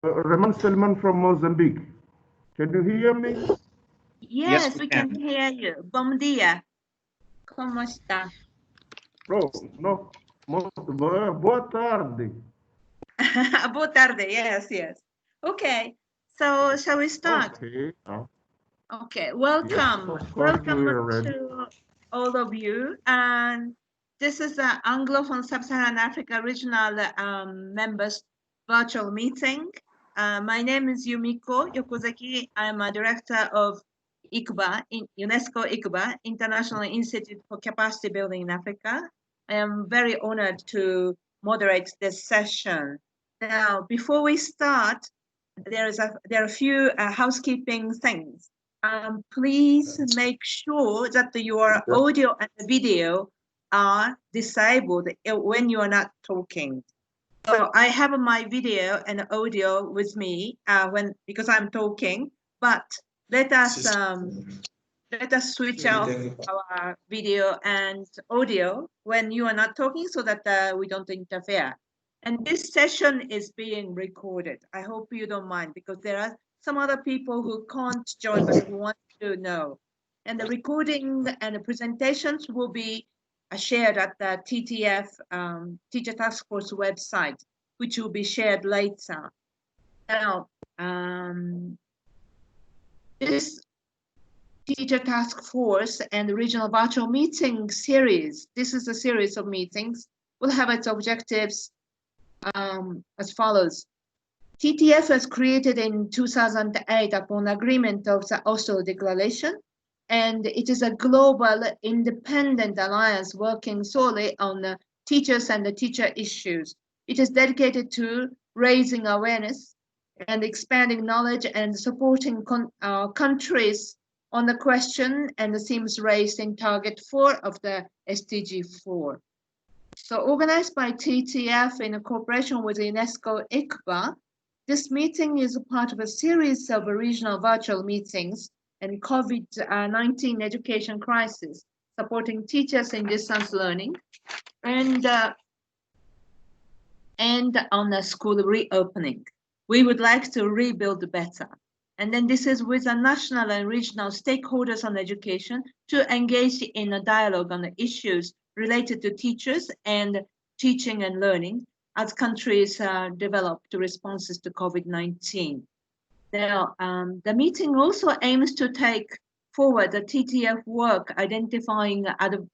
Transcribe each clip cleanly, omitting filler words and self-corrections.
Raman Selman from Mozambique. Can you hear me? Yes, we can hear you. Bom dia. Como está? Oh, no. Boa tarde. Boa tarde. Yes, yes. Okay. So shall we start? Okay. Okay. Yes, Welcome. of course Welcome we are ready. to all of you. And this is the Anglophone Sub-Saharan Africa Regional Members Virtual Meeting. My name is Yumiko Yokozaki. I'm a director of ICBA, UNESCO ICBA, International Institute for Capacity Building in Africa. I am very honored to moderate this session. Now, before we start, there are a few housekeeping things. Please make sure that your audio and video are disabled when you are not talking. So I have my video and audio with me because I'm talking, but let us switch off our video and audio when you are not talking so that we don't interfere. And this session is being recorded. I hope you don't mind because there are some other people who can't join but who want to know. And the recording and the presentations will be shared at the TTF Teacher Task Force website, which will be shared later. Now, this Teacher Task Force and the Regional Virtual Meeting series, this is a series of meetings, will have its objectives as follows. TTF was created in 2008 upon agreement of the Oslo Declaration, and it is a global independent alliance working solely on the teachers and the teacher issues. It is dedicated to raising awareness and expanding knowledge and supporting countries on the question and the themes raised in Target 4 of the SDG 4. So organized by TTF in cooperation with UNESCO ICBA, this meeting is a part of a series of regional virtual meetings and COVID-19 education crisis, supporting teachers in distance learning and on the school reopening. We would like to rebuild better. And then this is with the national and regional stakeholders on education to engage in a dialogue on the issues related to teachers and teaching and learning as countries develop responses to COVID-19. Now, the meeting also aims to take forward the TTF work identifying other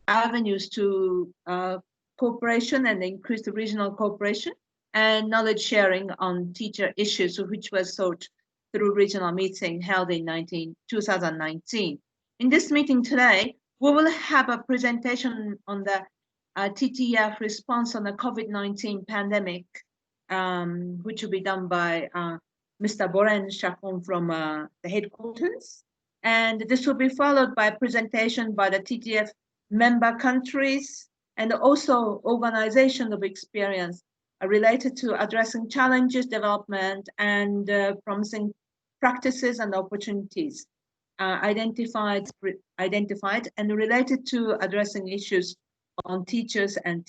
avenues to cooperation and increased regional cooperation and knowledge sharing on teacher issues, which was sought through regional meeting held in 2019. In this meeting today, we will have a presentation on the TTF response on the COVID-19 pandemic, which will be done by Mr. Boren Chacon from the headquarters. And this will be followed by a presentation by the TTF member countries and also organization of experience related to addressing challenges, development, and promising practices and opportunities identified and related to addressing issues on teachers and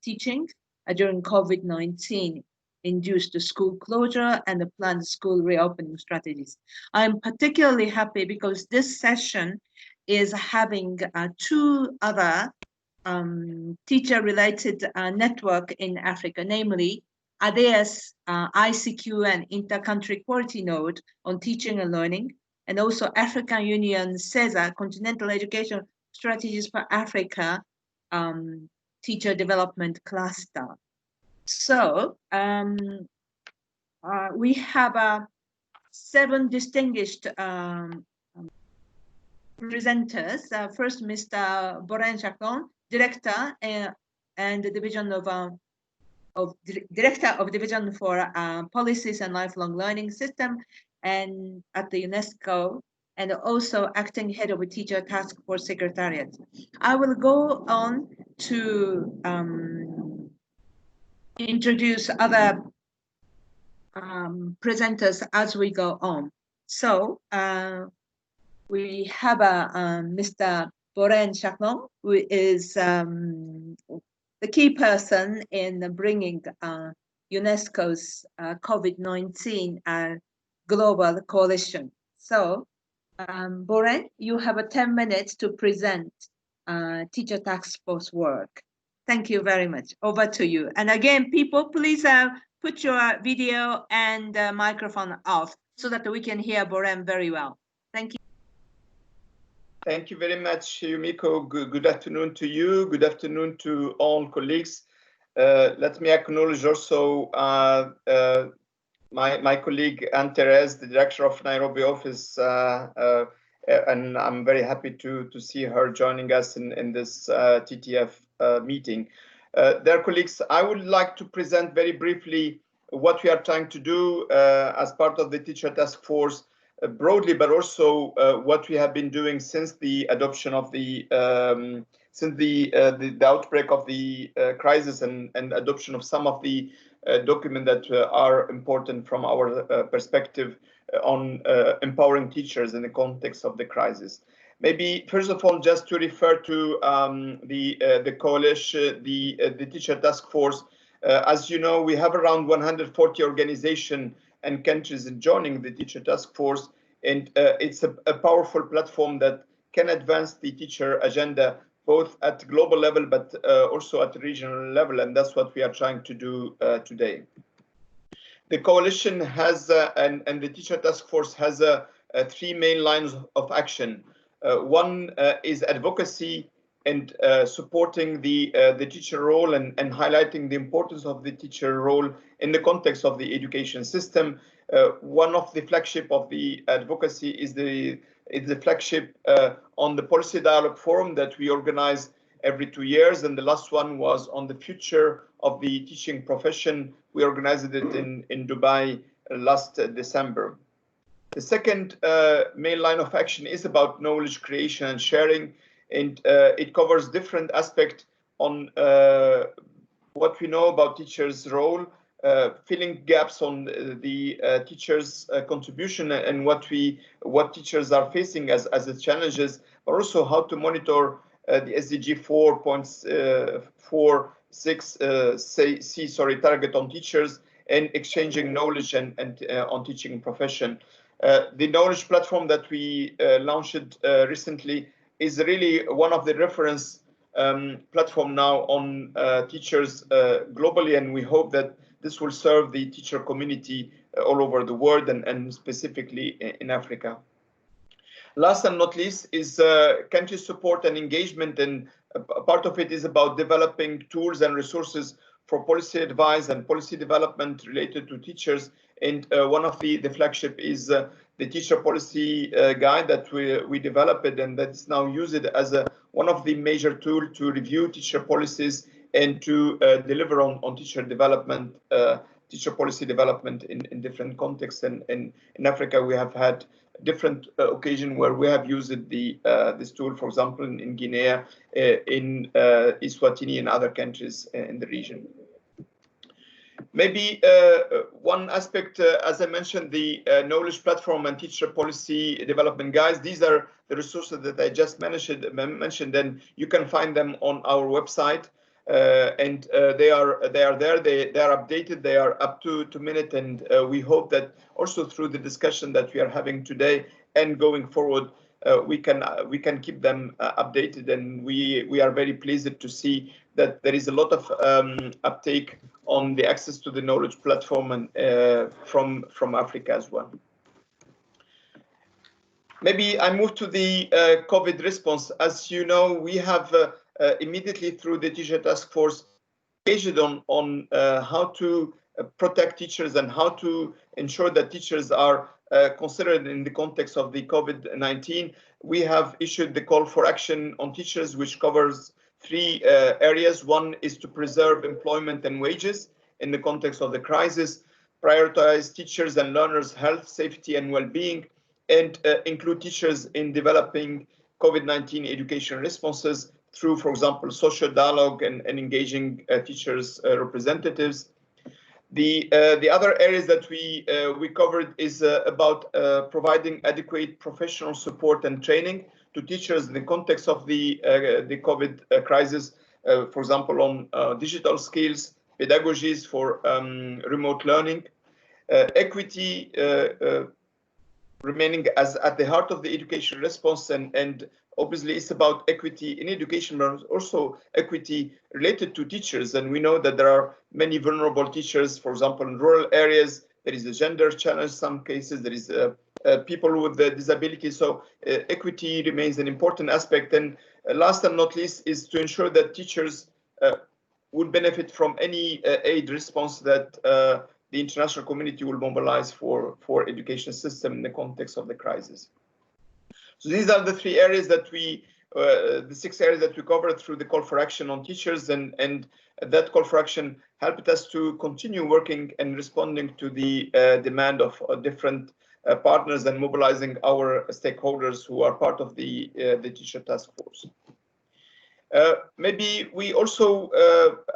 teaching during COVID-19 induced school closure and the planned school reopening strategies. I'm particularly happy because this session is having two other teacher-related network in Africa, namely ADES, ICQ and Inter-Country Quality Node on teaching and learning, and also African Union CESA, Continental Education Strategies for Africa, Teacher Development Cluster. So we have 7 distinguished presenters. First, Mr. Boren Chacon, Director and the Division Director of Division for Policies and Lifelong Learning System and at the UNESCO, and also acting head of a Teacher Task Force Secretariat. I will go on to introduce other presenters as we go on. So we have Mr. Boren Chacon, who is the key person in bringing UNESCO's COVID-19 Global Coalition. So, Boren, you have 10 minutes to present Teacher Task Force work. Thank you very much. Over to you. And again, people, please put your video and microphone off so that we can hear Boren very well. Thank you. Thank you very much, Yumiko. Good afternoon to you. Good afternoon to all colleagues. Let me acknowledge also my colleague Anne-Therese, the director of Nairobi office, and I'm very happy to see her joining us in this TTF meeting. Dear colleagues, I would like to present very briefly what we are trying to do as part of the Teacher Task Force broadly, but also what we have been doing since the adoption of the outbreak of the crisis and adoption of some of the documents that are important from our perspective on empowering teachers in the context of the crisis. Maybe first of all, just to refer to the coalition, the Teacher Task Force. As you know, we have around 140 organizations and countries joining the Teacher Task Force, and it's a powerful platform that can advance the teacher agenda both at global level but also at regional level, and that's what we are trying to do today. The coalition has and the Teacher Task Force has three main lines of action. One is advocacy and supporting the teacher role and highlighting the importance of the teacher role in the context of the education system. One of the flagship of the advocacy is the flagship on the Policy Dialogue Forum that we organize every 2 years, and the last one was on the future of the teaching profession. We organized it in Dubai last December. The second main line of action is about knowledge creation and sharing, and it covers different aspects on what we know about teachers' role, filling gaps on the teachers' contribution and what teachers are facing as the challenges, but also how to monitor the SDG 4.46 target on teachers and exchanging knowledge and on teaching profession. The knowledge platform that we launched recently is really one of the reference platform now on teachers globally, and we hope that this will serve the teacher community all over the world and specifically in Africa. Last and not least is country support and engagement, and part of it is about developing tools and resources for policy advice and policy development related to teachers. And one of the flagship is the teacher policy guide that we developed, and that's now used as one of the major tools to review teacher policies and to deliver on teacher development, teacher policy development in different contexts. And in Africa, we have had different occasions where we have used this tool, for example, in Guinea, in Eswatini, and other countries in the region. Maybe one aspect, as I mentioned, the knowledge platform and teacher policy development guides. These are the resources that I just mentioned, and you can find them on our website. And they are there. They are updated. They are up to minute, and we hope that also through the discussion that we are having today and going forward, we can keep them updated. And we are very pleased to see that there is a lot of uptake on the access to the knowledge platform and from Africa as well. Maybe I move to the COVID response. As you know, we have immediately through the Teacher Task Force engaged on how to protect teachers and how to ensure that teachers are considered in the context of the COVID-19. We have issued the call for action on teachers, which covers three areas. One is to preserve employment and wages in the context of the crisis, prioritize teachers and learners' health, safety, and well-being, and include teachers in developing COVID-19 education responses through, for example, social dialogue and engaging teachers' representatives. The other areas that we covered is about providing adequate professional support and training to teachers in the context of the COVID crisis, for example, on digital skills, pedagogies for remote learning, equity remaining as at the heart of the education response, and obviously it's about equity in education, but also equity related to teachers. And we know that there are many vulnerable teachers, for example, in rural areas. There is a gender challenge, some cases there is people with disabilities. So equity remains an important aspect. And last and not least is to ensure that teachers would benefit from any aid response that the international community will mobilize for education system in the context of the crisis. So these are the three areas that the 6 areas that we covered through the call for action on teachers, and that call for action helped us to continue working and responding to the demand of different partners and mobilizing our stakeholders who are part of the teacher task force. Maybe we also,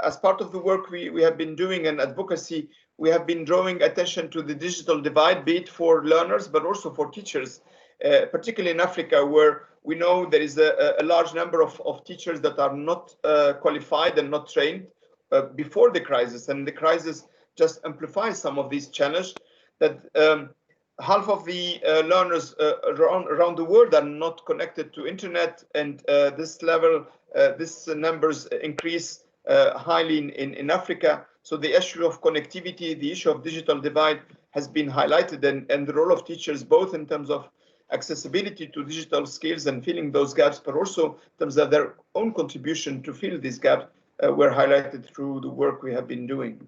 as part of the work we have been doing and advocacy, we have been drawing attention to the digital divide, be it for learners, but also for teachers, particularly in Africa, where we know there is a large number of teachers that are not qualified and not trained before the crisis. And the crisis just amplifies some of these challenges, that half of the learners around the world are not connected to internet, and this numbers increase highly in Africa. So the issue of connectivity, the issue of digital divide has been highlighted, and the role of teachers, both in terms of accessibility to digital skills and filling those gaps, but also in terms of their own contribution to fill these gaps, were highlighted through the work we have been doing.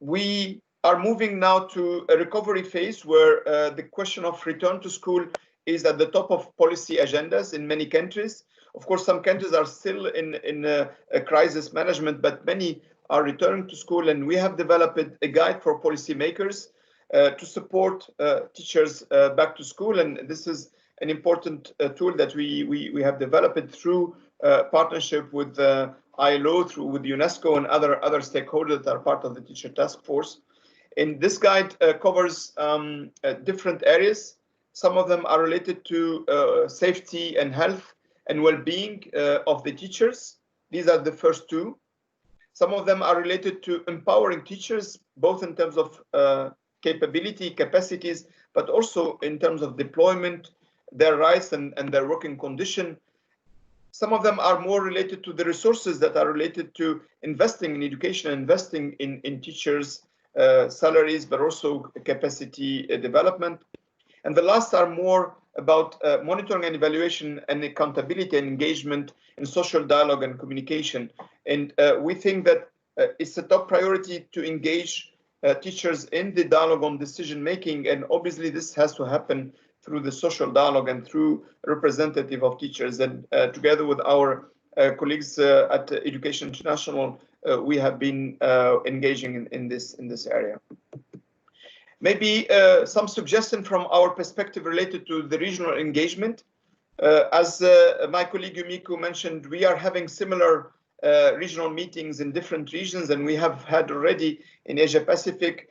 We are moving now to a recovery phase where the question of return to school is at the top of policy agendas in many countries. Of course, some countries are still in a crisis management, but many are returning to school, and we have developed a guide for policymakers to support teachers back to school. And this is an important tool that we have developed through partnership with ILO, with UNESCO and other stakeholders that are part of the teacher task force. And this guide covers different areas. Some of them are related to safety and health and well-being of the teachers. These are the first 2. Some of them are related to empowering teachers, both in terms of capability, capacities, but also in terms of deployment, their rights and their working condition. Some of them are more related to the resources that are related to investing in education, investing in teachers' salaries, but also capacity development. And the last are more about monitoring and evaluation and accountability and engagement in social dialogue and communication. And we think that it's a top priority to engage teachers in the dialogue on decision making, and obviously this has to happen through the social dialogue and through representative of teachers. And together with our colleagues at Education International, we have been engaging in this area. Maybe some suggestion from our perspective related to the regional engagement. As my colleague Yumiko mentioned, we are having similar regional meetings in different regions, and we have had already in Asia Pacific.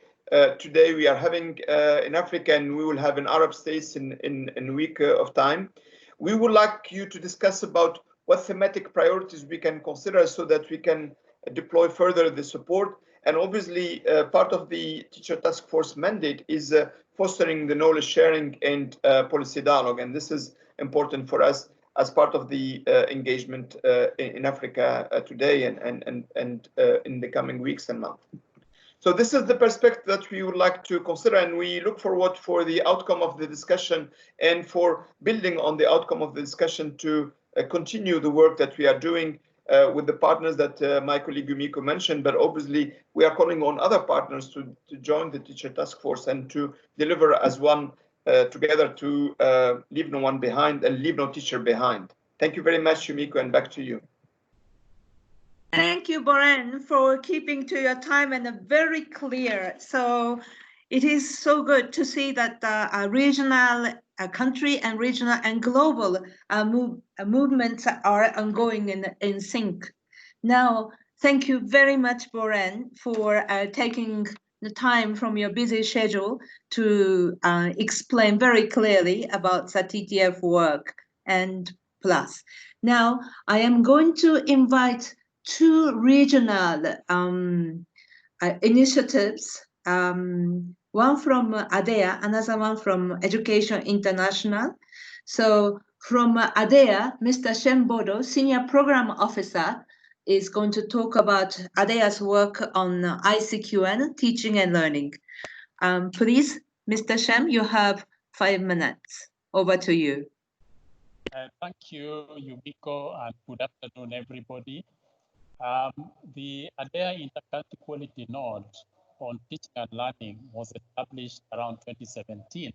Today we are having in Africa, and we will have in Arab states in a week of time. We would like you to discuss about what thematic priorities we can consider so that we can deploy further the support. And obviously, part of the teacher task force mandate is fostering the knowledge sharing and policy dialogue. And this is important for us as part of the engagement in Africa today and in the coming weeks and months. So this is the perspective that we would like to consider, and we look forward for the outcome of the discussion and for building on the outcome of the discussion to continue the work that we are doing with the partners that my colleague Yumiko mentioned, but obviously we are calling on other partners to join the teacher task force and to deliver as one together to leave no one behind and leave no teacher behind. Thank you very much, Yumiko, and back to you. Thank you, Boren, for keeping to your time and very clear. So it is so good to see that a regional, country and regional and global movements are ongoing in sync. Now, thank you very much, Boren, for taking the time from your busy schedule to explain very clearly about the TTF work and plus. Now, I am going to invite two regional initiatives, one from ADEA, another one from Education International. So from ADEA, Mr. Shem Bodo, Senior Program Officer, is going to talk about ADEA's work on ICQN, teaching and learning. Please, Mr. Shem, you have 5 minutes. Over to you. Thank you, Yumiko, and good afternoon, everybody. The ADEA Intercultural Quality Node on teaching and learning was established around 2017,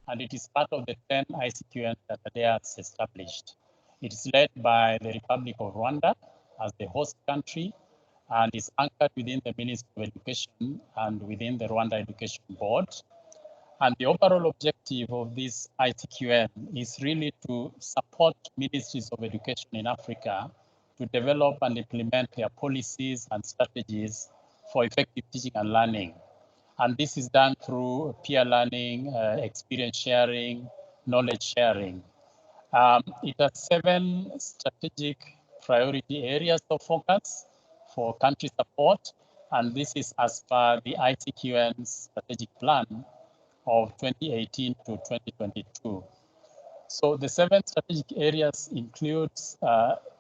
and it is part of the 10 ICQN that ADEA has established. It is led by the Republic of Rwanda as the host country, and is anchored within the Ministry of Education and within the Rwanda Education Board. And the overall objective of this ICQN is really to support ministries of education in Africa to develop and implement their policies and strategies for effective teaching and learning. And this is done through peer learning, experience sharing, knowledge sharing. It has 7 strategic priority areas of focus for country support. And this is as per the ICQN strategic plan of 2018 to 2022. So the 7 strategic areas includes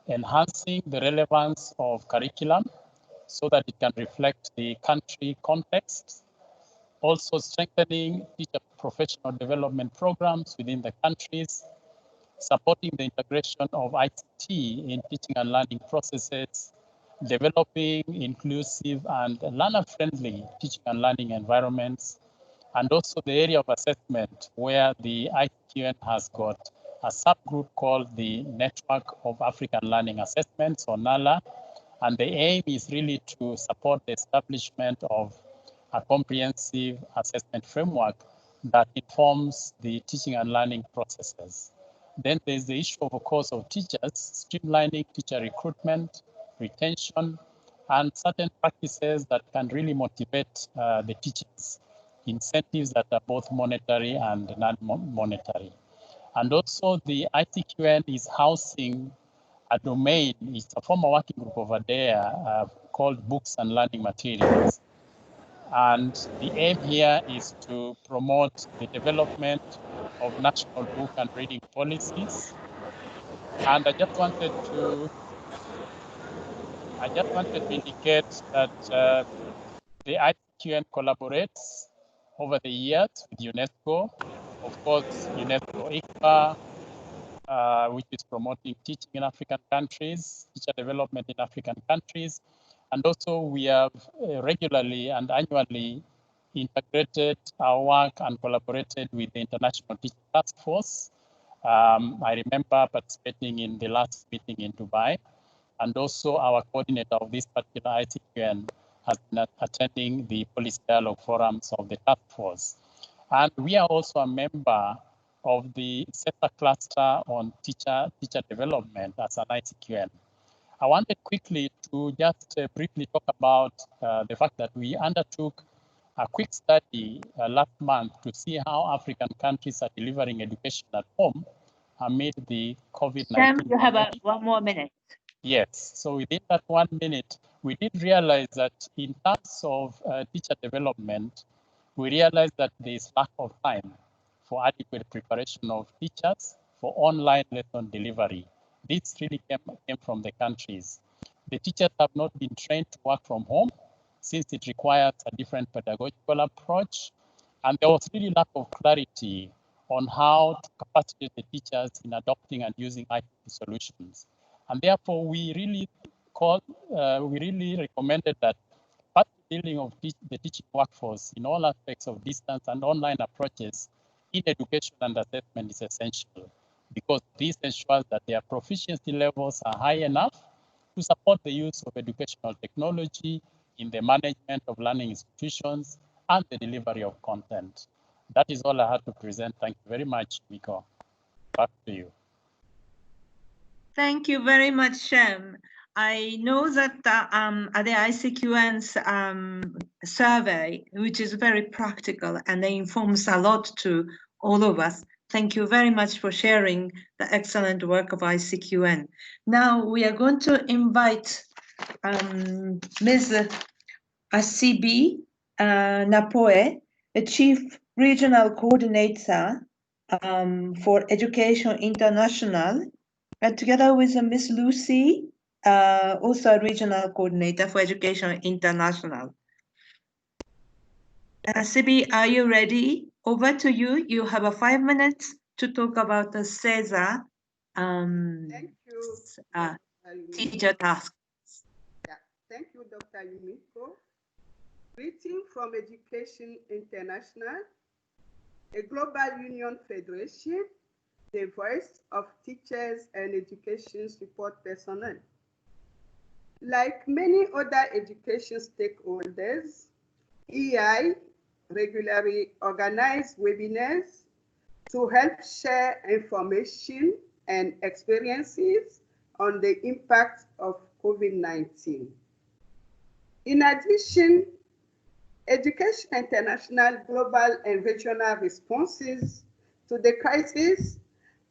enhancing the relevance of curriculum so that it can reflect the country context, also strengthening teacher professional development programs within the countries, supporting the integration of ICT in teaching and learning processes, developing inclusive and learner-friendly teaching and learning environments, and also the area of assessment where the ICQN has got a subgroup called the Network of African Learning Assessments, or NALA, and the aim is really to support the establishment of a comprehensive assessment framework that informs the teaching and learning processes. Then there's the issue, of course, of teachers, streamlining teacher recruitment, retention, and certain practices that can really motivate the teachers, incentives that are both monetary and non-monetary. And also the ICQN is housing a domain, it's a former working group of ADEA called Books and Learning Materials. And the aim here is to promote the development of national book and reading policies. And I just wanted to indicate that the ICQN collaborates over the years with UNESCO. Of course, UNESCO ICFA, which is promoting teaching in African countries, teacher development in African countries. And also we have regularly and annually integrated our work and collaborated with the International Teaching Task Force. I remember participating in the last meeting in Dubai, and also our coordinator of this particular ICQN has been attending the policy dialogue forums of the task force. And we are also a member of the sector cluster on teacher development as an ICQN. I wanted quickly to just briefly talk about the fact that we undertook a quick study last month to see how African countries are delivering education at home amid the COVID-19. Sam, you have 1 more minute. Yes, so within that 1 minute, we did realize that in terms of teacher development, we realized that there is lack of time for adequate preparation of teachers for online lesson delivery. This really came from the countries. The teachers have not been trained to work from home since it requires a different pedagogical approach. And there was really lack of clarity on how to capacitate the teachers in adopting and using IT solutions. And therefore, we really recommended that part of the building of the teaching workforce in all aspects of distance and online approaches in education and assessment is essential, because this ensures that their proficiency levels are high enough to support the use of educational technology in the management of learning institutions and the delivery of content. That is all I had to present. Thank you very much, Miko. Back to you. Thank you very much, Shem. I know that the ICQN's survey, which is very practical and informs a lot to all of us. Thank you very much for sharing the excellent work of ICQN. Now we are going to invite Ms. Asibi Napoe, the Chief Regional Coordinator for Education International, together with Ms. Lucy, also a Regional Coordinator for Education International. Asibi, are you ready? Over to you. You have 5 minutes to talk about the CESA Thank you, teacher task. Yeah, thank you, Dr. Yumiko. Greeting from Education International, a global union federation, the voice of teachers and education support personnel. Like many other education stakeholders, EI regularly organize webinars to help share information and experiences on the impact of COVID-19. In addition, Education International global and regional responses to the crisis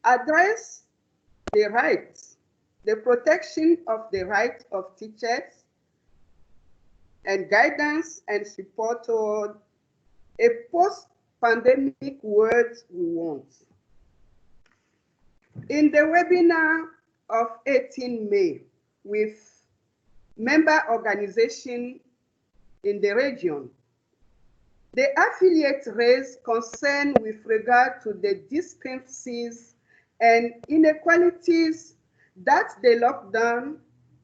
address the rights, the protection of the rights of teachers, and guidance and support toward a post-pandemic world we want. In the webinar of 18 May with member organizations in the region, the affiliates raised concern with regard to the discrepancies and inequalities that the lockdown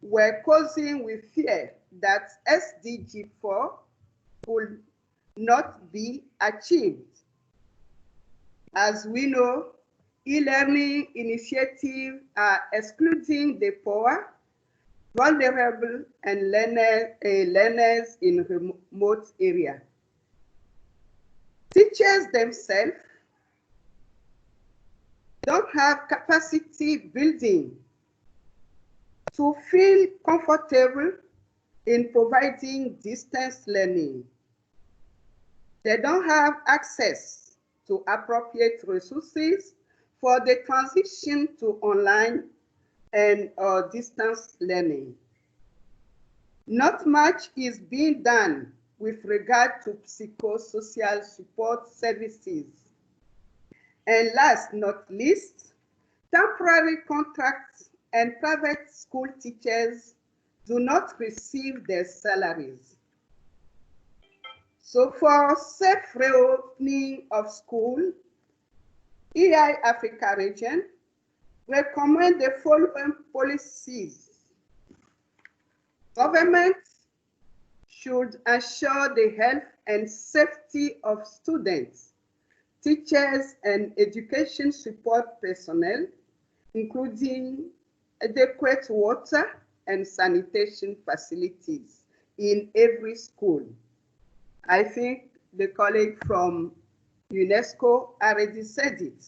were causing, with fear that SDG 4 would not be achieved. As we know, e-learning initiatives are excluding the poor, vulnerable, and learners in remote areas. Teachers themselves don't have capacity building to feel comfortable in providing distance learning. They don't have access to appropriate resources for the transition to online and distance learning. Not much is being done with regard to psychosocial support services. And last not least, temporary contracts and private school teachers do not receive their salaries. So for safe reopening of school, EI Africa region recommend the following policies. Government should ensure the health and safety of students, teachers, and education support personnel, including adequate water and sanitation facilities in every school. I think the colleague from UNESCO already said it.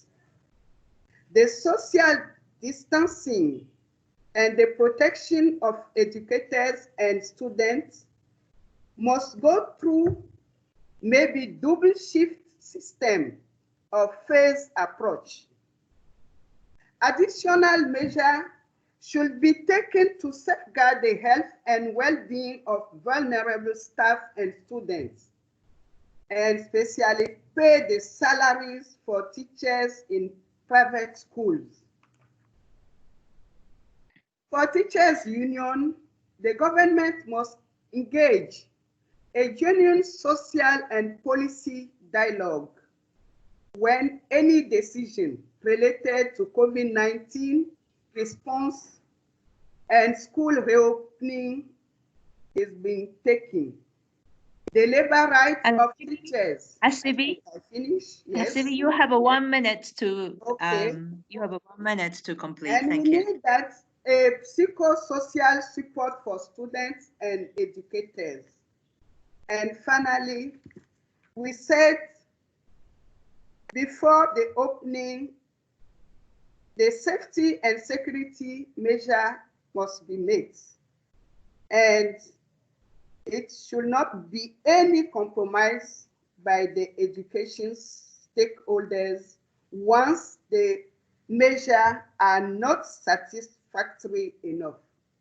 The social distancing and the protection of educators and students must go through maybe double shift system or phase approach. Additional measures should be taken to safeguard the health and well-being of vulnerable staff and students, and especially pay the salaries for teachers in private schools. For teachers' union, the government must engage a genuine social and policy dialogue when any decision related to COVID-19 response and school reopening is being taken. The labor rights of teachers. Asibi, I finish. Yes. Asibi, you have 1 minute to Okay. you have 1 minute to complete. And Thank we you. need that a psychosocial support for students and educators. And finally, we said before the opening, the safety and security measure must be made. And it should not be any compromise by the education stakeholders once the measures are not satisfactory enough.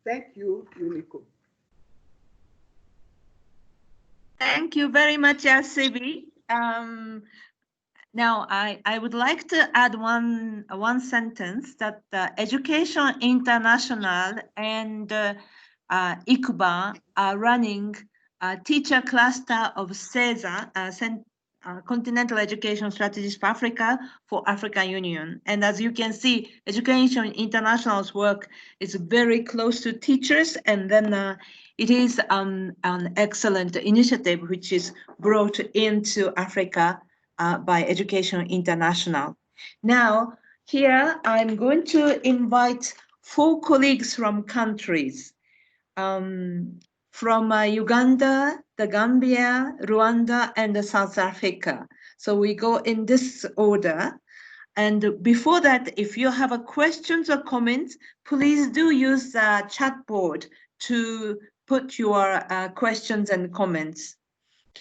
Thank you, Yumiko. Thank you very much, LCB. Now, I would like to add one sentence that Education International and ICBA are running a teacher cluster of CESA, Continental Education Strategies for Africa, for African Union. And as you can see, Education International's work is very close to teachers, and then it is an excellent initiative which is brought into Africa by Education International. Now, here I'm going to invite 4 colleagues from countries. From Uganda, the Gambia, Rwanda, and South Africa. So we go in this order. And before that, if you have questions or comments, please do use the chat board to put your questions and comments.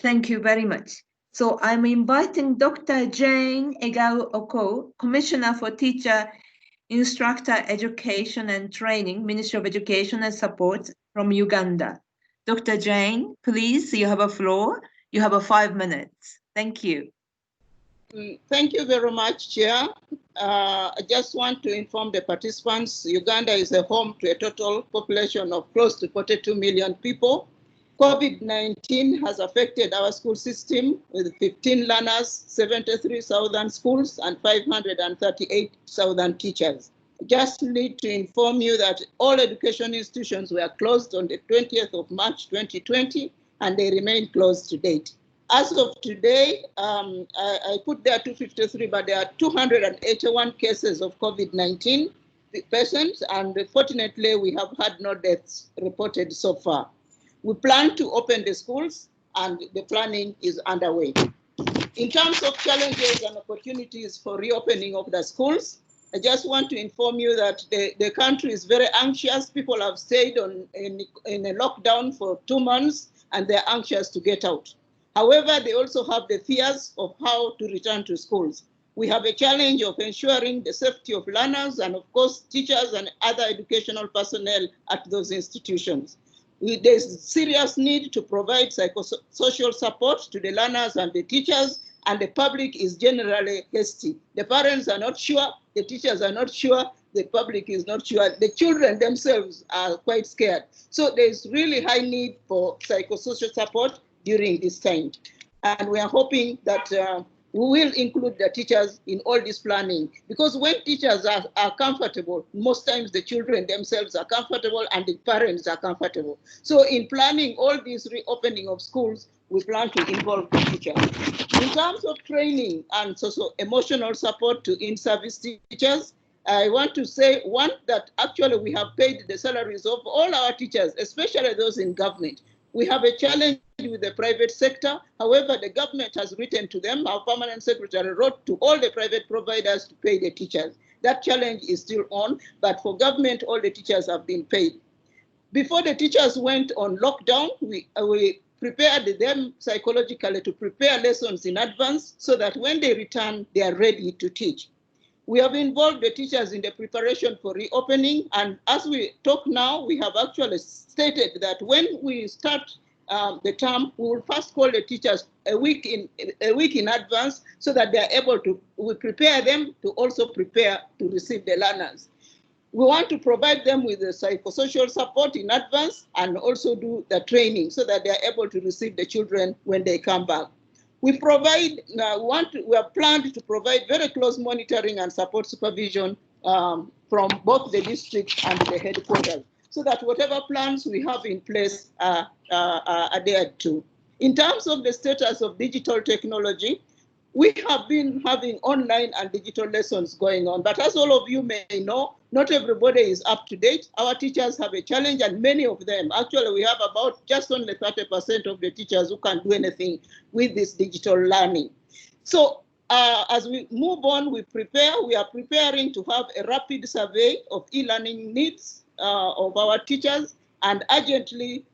Thank you very much. So I'm inviting Dr. Jane Egao-Oko, Commissioner for Teacher, Instructor Education and Training, Ministry of Education and Support from Uganda. Dr. Jane, please, you have a floor. You have 5 minutes. Thank you. Thank you very much, Chair. I just want to inform the participants, Uganda is a home to a total population of close to 42 million people. COVID-19 has affected our school system with 15 learners, 73,000 schools, and 538,000 teachers. Just need to inform you that all education institutions were closed on the 20th of March 2020, and they remain closed to date. As of today, I put there 253, but there are 281 cases of COVID-19 patients, and fortunately, we have had no deaths reported so far. We plan to open the schools, and the planning is underway. In terms of challenges and opportunities for reopening of the schools, I just want to inform you that the country is very anxious. People have stayed in a lockdown for 2 months, and they're anxious to get out. However, they also have the fears of how to return to schools. We have a challenge of ensuring the safety of learners and, of course, teachers and other educational personnel at those institutions. There's serious need to provide psychosocial support to the learners and the teachers, and the public is generally hasty. The parents are not sure, the teachers are not sure, the public is not sure. The children themselves are quite scared. So there's really high need for psychosocial support during this time. And we are hoping that we will include the teachers in all this planning, because when teachers are comfortable, most times the children themselves are comfortable and the parents are comfortable. So in planning all this reopening of schools, we plan to involve the teachers. In terms of training and socio-emotional support to in-service teachers, I want to say, one, that actually we have paid the salaries of all our teachers, especially those in government. We have a challenge with the private sector. However, the government has written to them. Our permanent secretary wrote to all the private providers to pay the teachers. That challenge is still on, but for government, all the teachers have been paid. Before the teachers went on lockdown, we prepared them psychologically to prepare lessons in advance so that when they return, they are ready to teach. We have involved the teachers in the preparation for reopening, and as we talk now, we have actually stated that when we start the term, we will first call the teachers a week in advance so that they are able to, we prepare them to also prepare to receive the learners. We want to provide them with the psychosocial support in advance and also do the training so that they are able to receive the children when they come back. We have planned to provide very close monitoring and support supervision from both the district and the headquarters, so that whatever plans we have in place are adhered to. In terms of the status of digital technology, we have been having online and digital lessons going on, but as all of you may know, not everybody is up to date. Our teachers have a challenge, and many of them, actually we have about just only 30% of the teachers who can do anything with this digital learning. So as we move on, we are preparing to have a rapid survey of e-learning needs of our teachers and urgently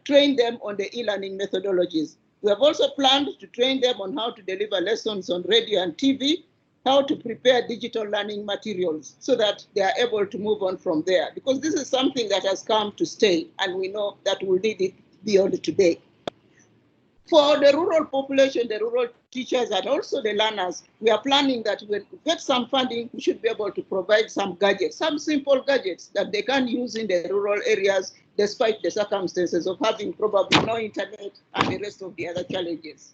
train them on the e-learning methodologies. We have also planned to train them on how to deliver lessons on radio and TV, how to prepare digital learning materials so that they are able to move on from there, because this is something that has come to stay and we know that we'll need it beyond today. For the rural population, the rural teachers and also the learners, we are planning that when we get some funding, we should be able to provide some gadgets, some simple gadgets that they can use in the rural areas, despite the circumstances of having probably no internet and the rest of the other challenges.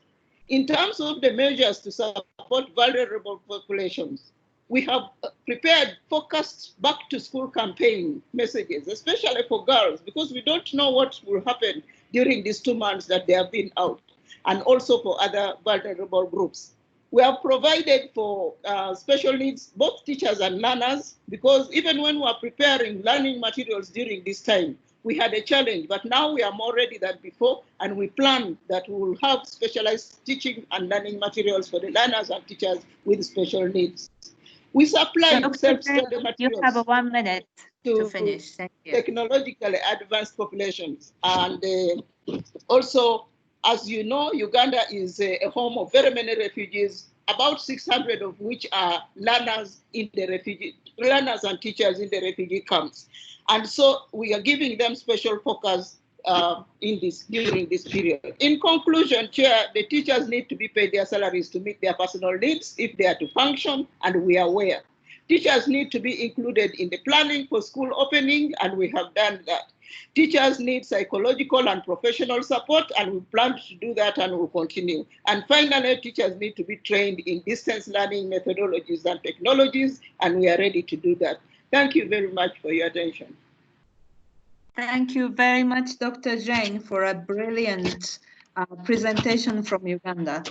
In terms of the measures to support vulnerable populations, we have prepared focused back to school campaign messages, especially for girls, because we don't know what will happen during these 2 months that they have been out, and also for other vulnerable groups. We have provided for special needs, both teachers and learners, because even when we are preparing learning materials during this time, we had a challenge, but now we are more ready than before, and we plan that we will have specialized teaching and learning materials for the learners and teachers with special needs. We supply self-study materials. You have 1 minute to finish. Thank you. Technologically advanced populations. And also, as you know, Uganda is a home of very many refugees, about 600 of which are learners and teachers in the refugee camps. And so we are giving them special focus during this period. In conclusion, Chair, the teachers need to be paid their salaries to meet their personal needs if they are to function, and we are aware. Teachers need to be included in the planning for school opening, and we have done that. Teachers need psychological and professional support, and we plan to do that and will continue. And finally, teachers need to be trained in distance learning methodologies and technologies, and we are ready to do that. Thank you very much for your attention. Thank you very much, Dr. Jain, for a brilliant presentation from Uganda.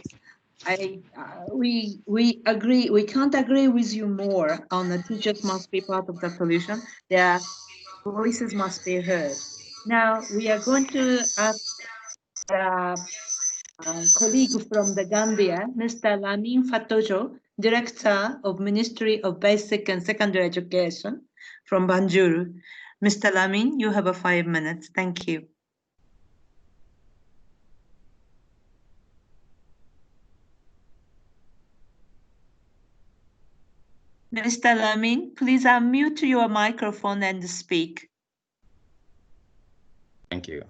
We agree. We can't agree with you more on the teachers must be part of the solution. Their voices must be heard. Now we are going to ask a colleague from the Gambia, Mr. Lamin Fatojo, Director of Ministry of Basic and Secondary Education from Banjul. Mr. Lamin, you have 5 minutes. Thank you. Mr. Lamin, please unmute your microphone and speak. Thank you.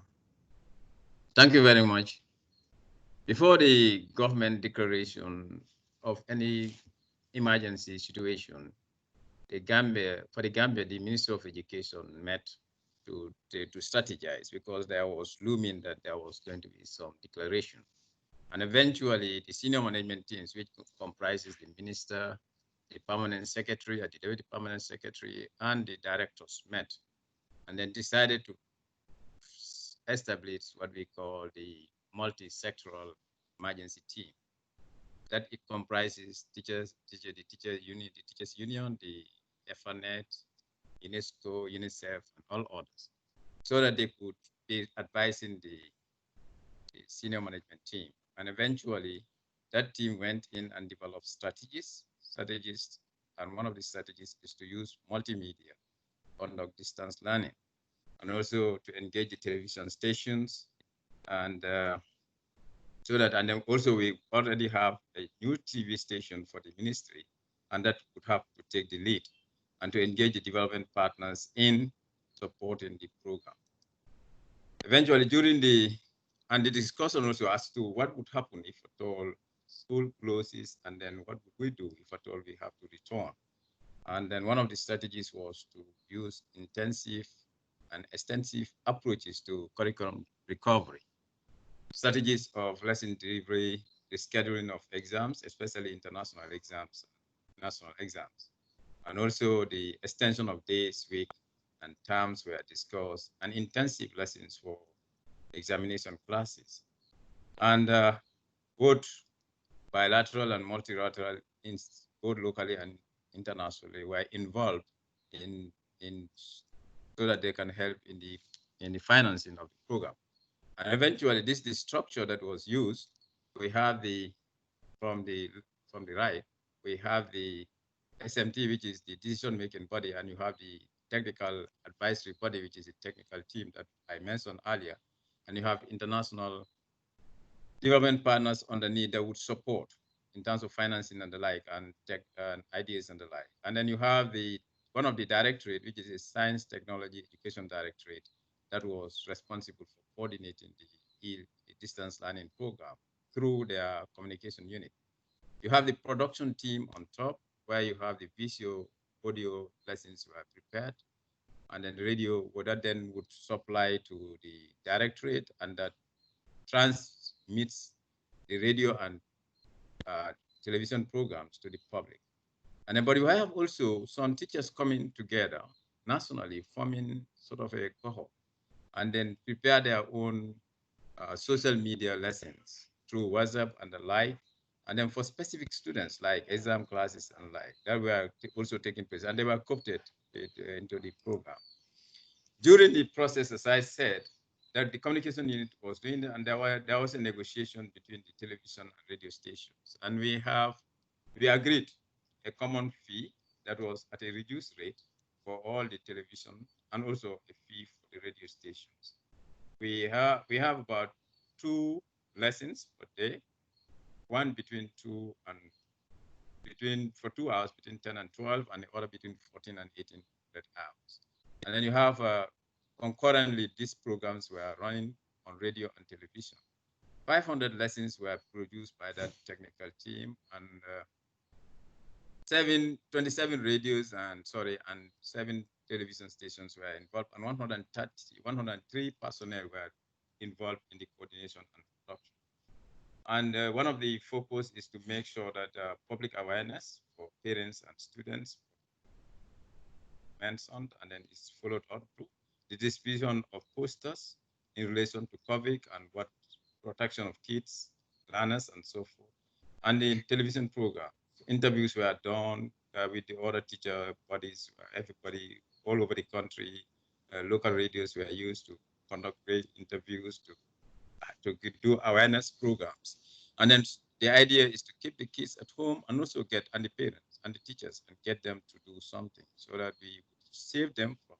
Thank you very much. Before the government declaration of any emergency situation, the Gambia, the Ministry of Education met to strategize, because there was looming that there was going to be some declaration. And eventually the senior management teams, which comprises the minister, the permanent secretary, the deputy permanent secretary, and the directors met, and then decided to establish what we call the multi-sectoral emergency team. That it comprises the teachers union, the FNet, UNESCO, UNICEF, and all others, so that they could be advising the senior management team. And eventually that team went in and developed strategies, and one of the strategies is to use multimedia, conduct distance learning, and also to engage the television stations, and so that, and then also we already have a new TV station for the ministry, and that would have to take the lead and to engage the development partners in supporting the program. Eventually, during the discussion also as to what would happen if at all school closes, and then what would we do if at all we have to return. And then one of the strategies was to use intensive and extensive approaches to curriculum recovery, strategies of lesson delivery, the scheduling of exams, especially international exams, national exams, and also the extension of days, week, and terms were discussed, and intensive lessons for examination classes. And both bilateral and multilateral, both locally and internationally, were involved in so that they can help in the financing of the program. And eventually, this is the structure that was used. We have from the right, we have the SMT, which is the decision-making body, and you have the technical advisory body, which is a technical team that I mentioned earlier, and you have international development partners underneath that would support in terms of financing and the like, and tech and ideas and the like. And then you have one of the directorate, which is a Science, Technology, Education Directorate, that was responsible for coordinating the distance learning program through their communication unit. You have the production team on top, where you have the visual audio lessons were prepared, and then radio, what that then would supply to the directorate, and that transmits the radio and television programs to the public. And then, but you have also some teachers coming together nationally, forming sort of a cohort, and then prepare their own social media lessons through WhatsApp and the like. And then for specific students, like exam classes and like, that were also taking place, and they were co-opted into the program. During the process, as I said, that the communication unit was doing, and there was a negotiation between the television and radio stations. And we agreed a common fee that was at a reduced rate for all the television, and also a fee for the radio stations. We have about 2 lessons per day, one between 2 for 2 hours between 10 and 12, and the other between 14 and 18 hours. And then you have concurrently, these programs were running on radio and television. 500 lessons were produced by that technical team, and 27 radios and 7 television stations were involved, and 103 personnel were involved in the coordination and production. And one of the focus is to make sure that public awareness for parents and students mentioned, and then it's followed up through the distribution of posters in relation to COVID and what protection of kids, learners, and so forth. And the television program, interviews were done with the other teacher bodies, everybody all over the country. Local radios were used to conduct great interviews, to do awareness programs. And then the idea is to keep the kids at home, and also and the parents and the teachers, and get them to do something, so that we save them from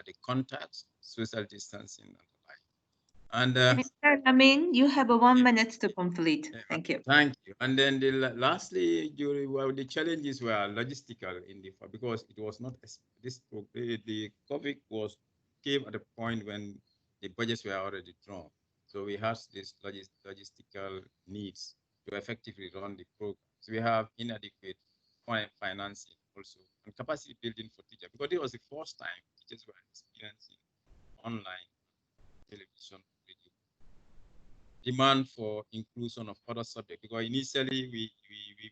the contacts, social distancing, and the like. And Mr. Amin, you have 1 minute to complete. Thank you. Thank you. And then lastly, the challenges were logistical because it was not the COVID came at a point when the budgets were already drawn. So we have these logistical needs to effectively run the program. So we have inadequate financing also, and capacity building for teachers, because it was the first time teachers were experiencing online television, radio. Demand for inclusion of other subjects, because initially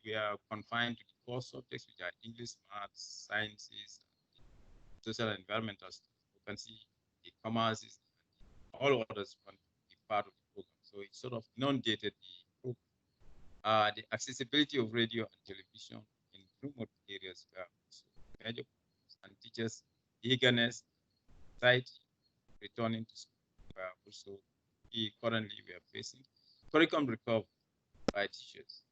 we are confined to the 4 subjects, which are English, maths, sciences, social and environmental studies. You can see the commerces, all others want to be part of the program. So it sort of inundated the program. The accessibility of radio and television in remote areas were also major problems, and teachers' eagerness, anxiety, returning to school were also currently we are facing. Curriculum recovery by teachers.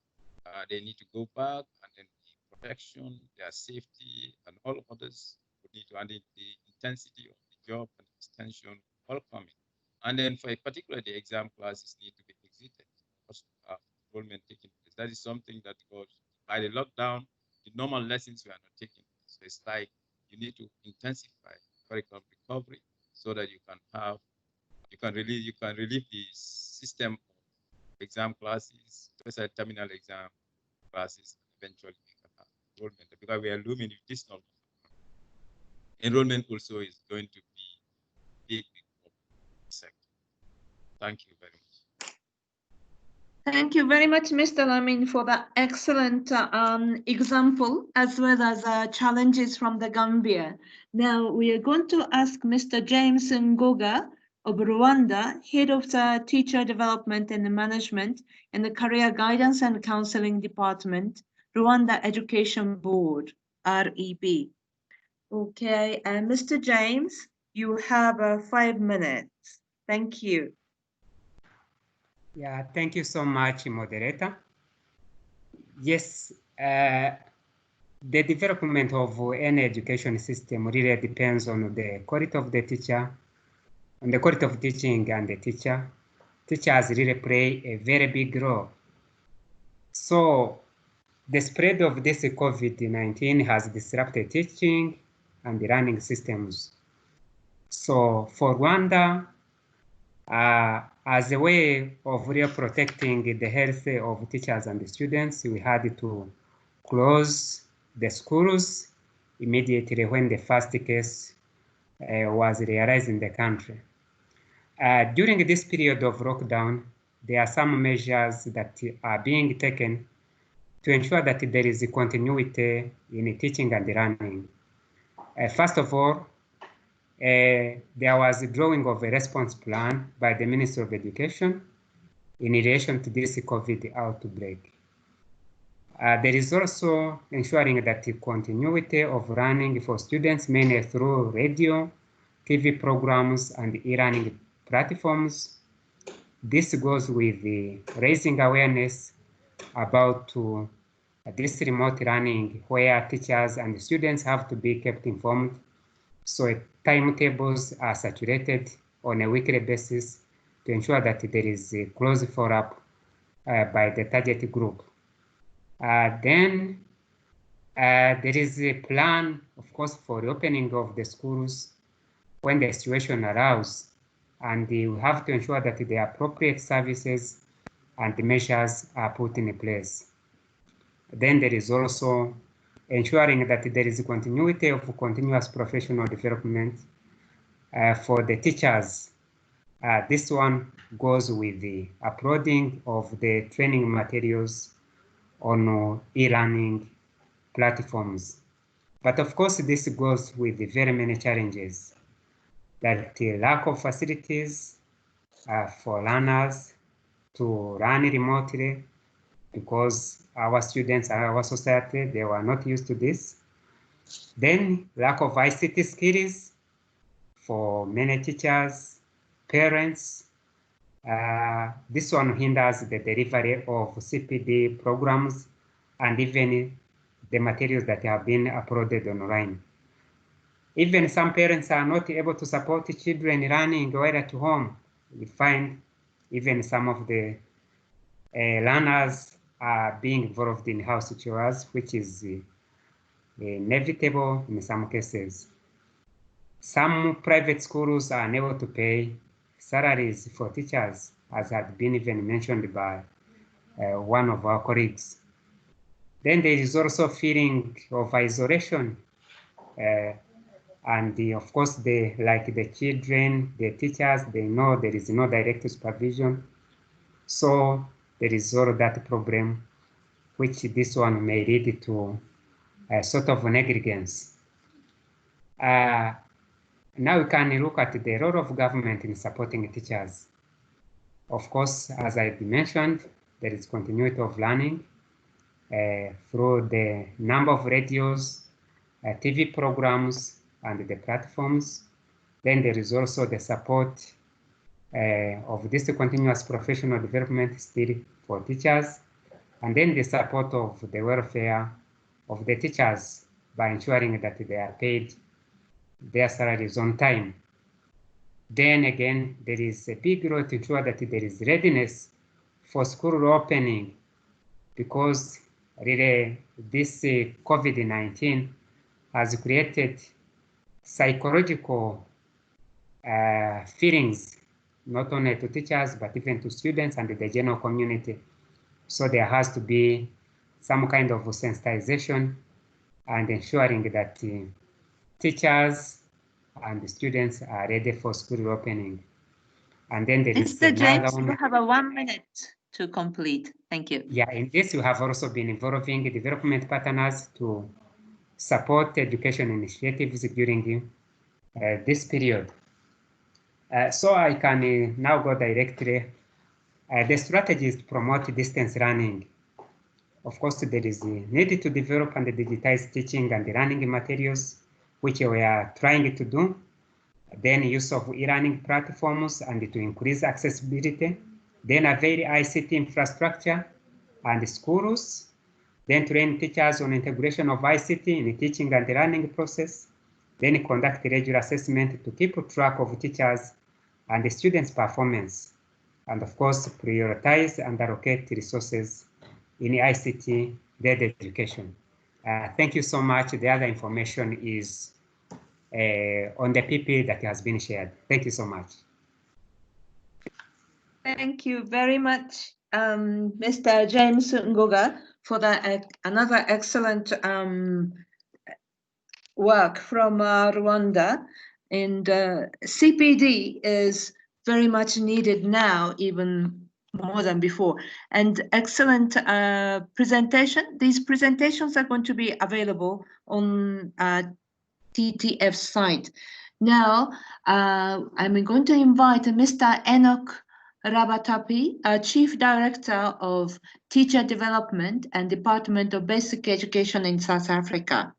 They need to go back, and then the protection, their safety, and all others would need to handle the intensity of the job and extension all coming. And then for particularly the exam classes need to be exited, also enrollment taking place. That is something that, because by the lockdown, the normal lessons were not taking place. So it's like you need to intensify curriculum recovery, so that you can relieve the system of exam classes, especially terminal exam classes, and eventually we can have enrollment, because we are looming with this number. Enrollment also is going to be big sector. Thank you very much. Thank you very much, Mr. Amin, for that excellent example, as well as challenges from the Gambia. Now we are going to ask Mr. James Ngoga of Rwanda, Head of the Teacher Development and Management in the Career Guidance and Counseling Department, Rwanda Education Board, REB. Okay, and Mr. James, you have 5 minutes. Thank you. Yeah, thank you so much, moderator. Yes, the development of any education system really depends on the quality of the teacher, on the quality of teaching and the teacher. Teachers really play a very big role. So the spread of this COVID-19 has disrupted teaching and the learning systems. So for Rwanda, As a way of really protecting the health of teachers and the students, we had to close the schools immediately when the first case was realized in the country. During this period of lockdown, there are some measures that are being taken to ensure that there is a continuity in teaching and learning. First of all, there was a drawing of a response plan by the Ministry of Education in relation to this COVID outbreak. There is also ensuring that the continuity of learning for students, mainly through radio, TV programs, and e-learning platforms. This goes with the raising awareness about this remote learning, where teachers and students have to be kept informed. So timetables are saturated on a weekly basis to ensure that there is a close follow-up by the target group. Then there is a plan, of course, for the opening of the schools when the situation allows, and we have to ensure that the appropriate services and the measures are put in place. Then there is also ensuring that there is a continuity of continuous professional development for the teachers. This one goes with the uploading of the training materials on e-learning platforms. But of course, this goes with very many challenges, that the lack of facilities for learners to learn remotely, because our students and our society, they were not used to this. Then lack of ICT skills for many teachers, parents. This one hinders the delivery of CPD programs and even the materials that have been uploaded online. Even some parents are not able to support children learning while at home. We find even some of the learners are being involved in house chores, which is inevitable in some cases. Some private schools are unable to pay salaries for teachers, as had been even mentioned by one of our colleagues. Then there is also feeling of isolation. And of course, like the children, the teachers, they know there is no direct supervision. So there is all that problem, which this one may lead to a sort of negligence. Now we can look at the role of government in supporting teachers. Of course, as I mentioned, there is continuity of learning through the number of radios, TV programs, and the platforms. Then there is also the support of this continuous professional development still for teachers, and then the support of the welfare of the teachers by ensuring that they are paid their salaries on time. Then again, there is a big role to ensure that there is readiness for school opening, because really this COVID-19 has created psychological feelings, not only to teachers, but even to students and the general community. So there has to be some kind of sensitization and ensuring that teachers and the students are ready for school opening. And then there is Mr. James, one. you have a 1 minute to complete. Thank you. Yeah, in this we have also been involving development partners to support education initiatives during this period. So I can now go directly. The strategy is to promote distance learning. Of course, there is a need to develop and digitize teaching and learning materials, which we are trying to do. Then use of e-learning platforms and to increase accessibility. Then avail ICT infrastructure and schools. Then train teachers on integration of ICT in the teaching and the learning process. Then conduct regular assessment to keep track of teachers and the students' performance. And of course, prioritize and allocate resources in ICT-led education. Thank you so much. The other information is on the PP that has been shared. Thank you so much. Thank you very much, Mr. James Ngoga, for that another excellent work from Rwanda. And CPD is very much needed now, even more than before. And excellent presentation. These presentations are going to be available on TTF site. Now, I'm going to invite Mr. Enoch Rabatapi, Chief Director of Teacher Development and Department of Basic Education in South Africa.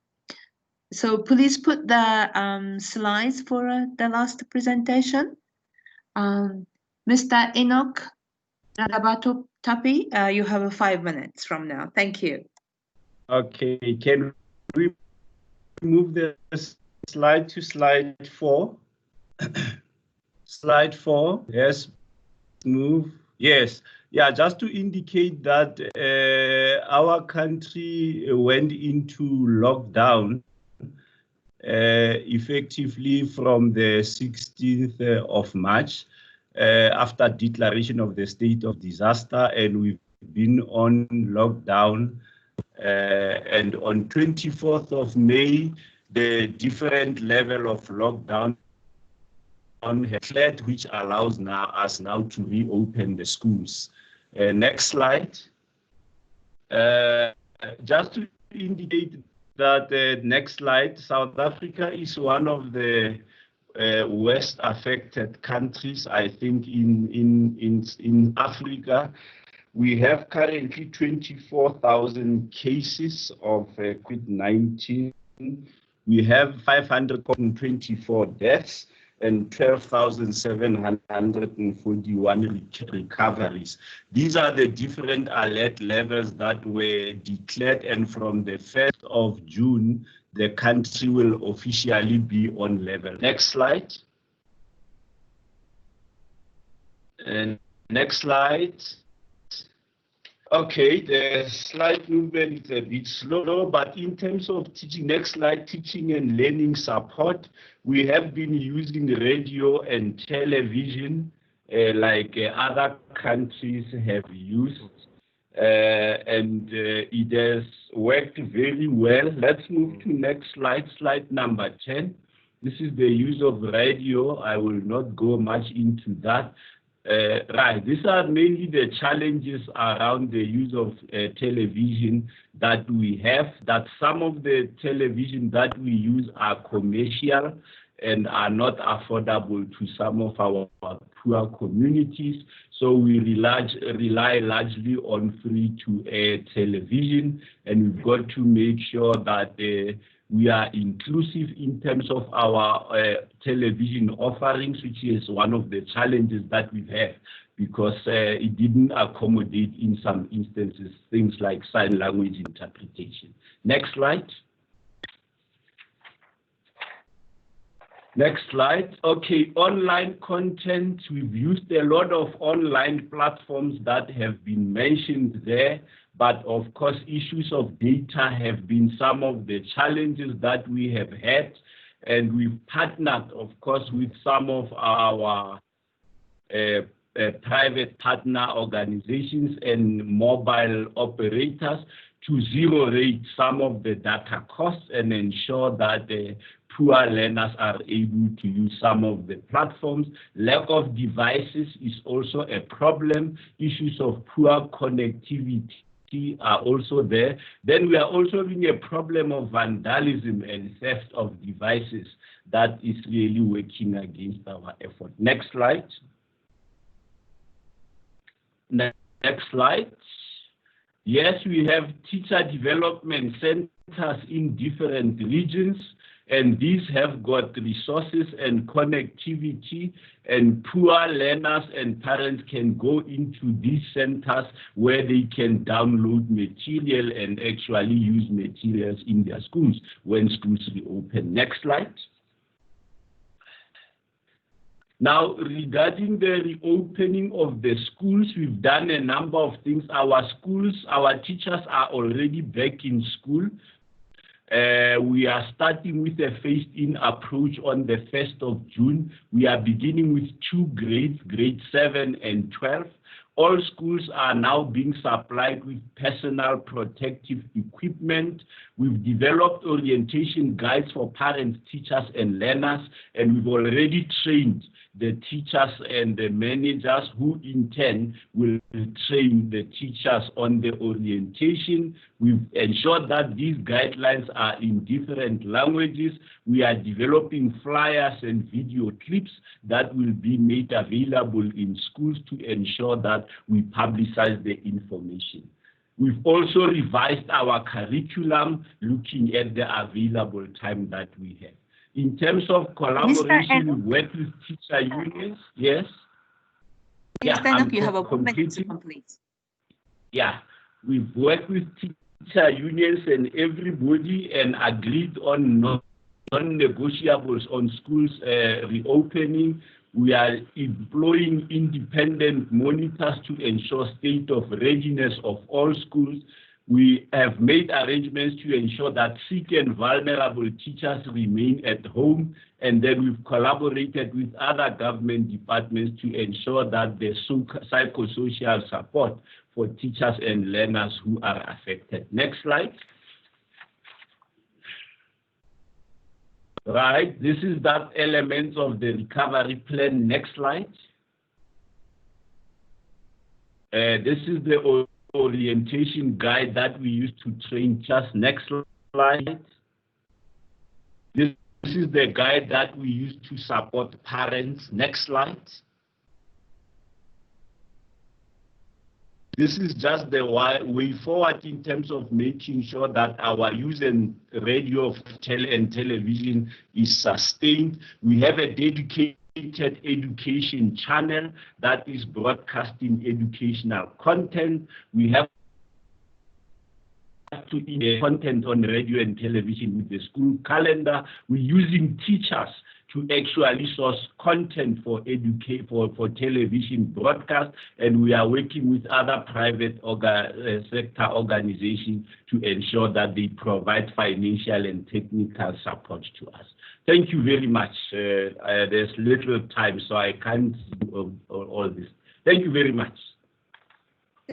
So please put the slides for the last presentation. Mr. Enoch Rabatapi, you have 5 minutes from now. Thank you. Okay, can we move the slide to slide 4? Slide 4, yes, move, yes. Yeah, just to indicate that our country went into lockdown effectively from the 16th of March after declaration of the state of disaster, and we've been on lockdown. And on 24th of May, the different level of lockdown declared, which allows us now to reopen the schools. Next slide. Just to indicate that next slide, South Africa is one of the worst affected countries, I think, in Africa. We have currently 24,000 cases of COVID-19. We have 524 deaths and 12,741 recoveries. These are the different alert levels that were declared, and from the 1st of June, the country will officially be on level. Next slide. And next slide. Okay, the slide movement is a bit slow, but in terms of teaching, next slide, teaching and learning support, we have been using radio and television like other countries have used, and it has worked very well. Let's move to next slide, slide number 10. This is the use of radio. I will not go much into that. Right, these are mainly the challenges around the use of television that we have, that some of the television that we use are commercial and are not affordable to some of our poor communities. So we rely largely on free-to-air television, and we've got to make sure that we are inclusive in terms of our television offerings, which is one of the challenges that we have, because it didn't accommodate in some instances things like sign language interpretation. Next slide. Next slide. Okay, online content. We've used a lot of online platforms that have been mentioned there. But of course, issues of data have been some of the challenges that we have had. And we've partnered, of course, with some of our private partner organizations and mobile operators to zero rate some of the data costs and ensure that the poor learners are able to use some of the platforms. Lack of devices is also a problem. Issues of poor connectivity are also there. Then we are also having a problem of vandalism and theft of devices that is really working against our effort. Next slide. Next slide. Yes, we have teacher development centers in different regions, and these have got resources and connectivity, and poor learners and parents can go into these centers where they can download material and actually use materials in their schools when schools reopen. Next slide. Now, regarding the reopening of the schools, we've done a number of things. Our schools, our teachers are already back in school. We are starting with a phased-in approach on the 1st of June. We are beginning with 2 grades, grade 7 and 12. All schools are now being supplied with personal protective equipment. We've developed orientation guides for parents, teachers, and learners, and we've already trained the teachers and the managers who in turn will train the teachers on the orientation. We've ensured that these guidelines are in different languages. We are developing flyers and video clips that will be made available in schools to ensure that we publicize the information. We've also revised our curriculum looking at the available time that we have. In terms of collaboration, we work with teacher unions. Yes? Please stand up, you have a 1 minute to complete. Yeah, we've worked with teacher unions and everybody and agreed on non-negotiables on schools reopening. We are employing independent monitors to ensure state of readiness of all schools. We have made arrangements to ensure that sick and vulnerable teachers remain at home, and then we've collaborated with other government departments to ensure that the psychosocial support for teachers and learners who are affected. Next slide. Right, this is that element of the recovery plan. Next slide. This is the orientation guide that we use to train just. Next slide. This is the guide that we use to support parents. Next slide. This is just the way forward in terms of making sure that our use and radio and television is sustained. We have a dedicated education channel that is broadcasting educational content. We have to content on radio and television with the school calendar. We're using teachers to actually source content for television broadcast, and we are working with other private sector organizations to ensure that they provide financial and technical support to us. Thank you very much. There's little time, so I can't do all this. Thank you very much.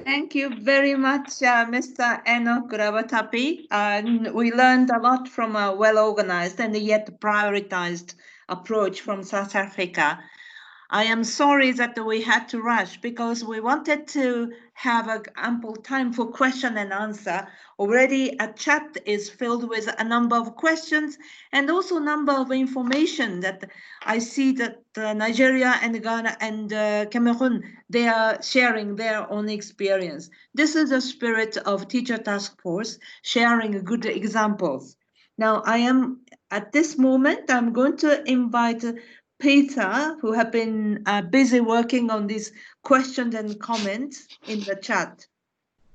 Thank you very much, Mr. Enoch Gravatapi. We learned a lot from a well-organized and yet prioritized approach from South Africa. I am sorry that we had to rush because we wanted to have ample time for question and answer. Already a chat is filled with a number of questions and also a number of information that I see that Nigeria and Ghana and Cameroon, they are sharing their own experience. This is the spirit of Teacher Task Force, sharing good examples. Now at this moment, I'm going to invite Peter, who have been busy working on these questions and comments in the chat,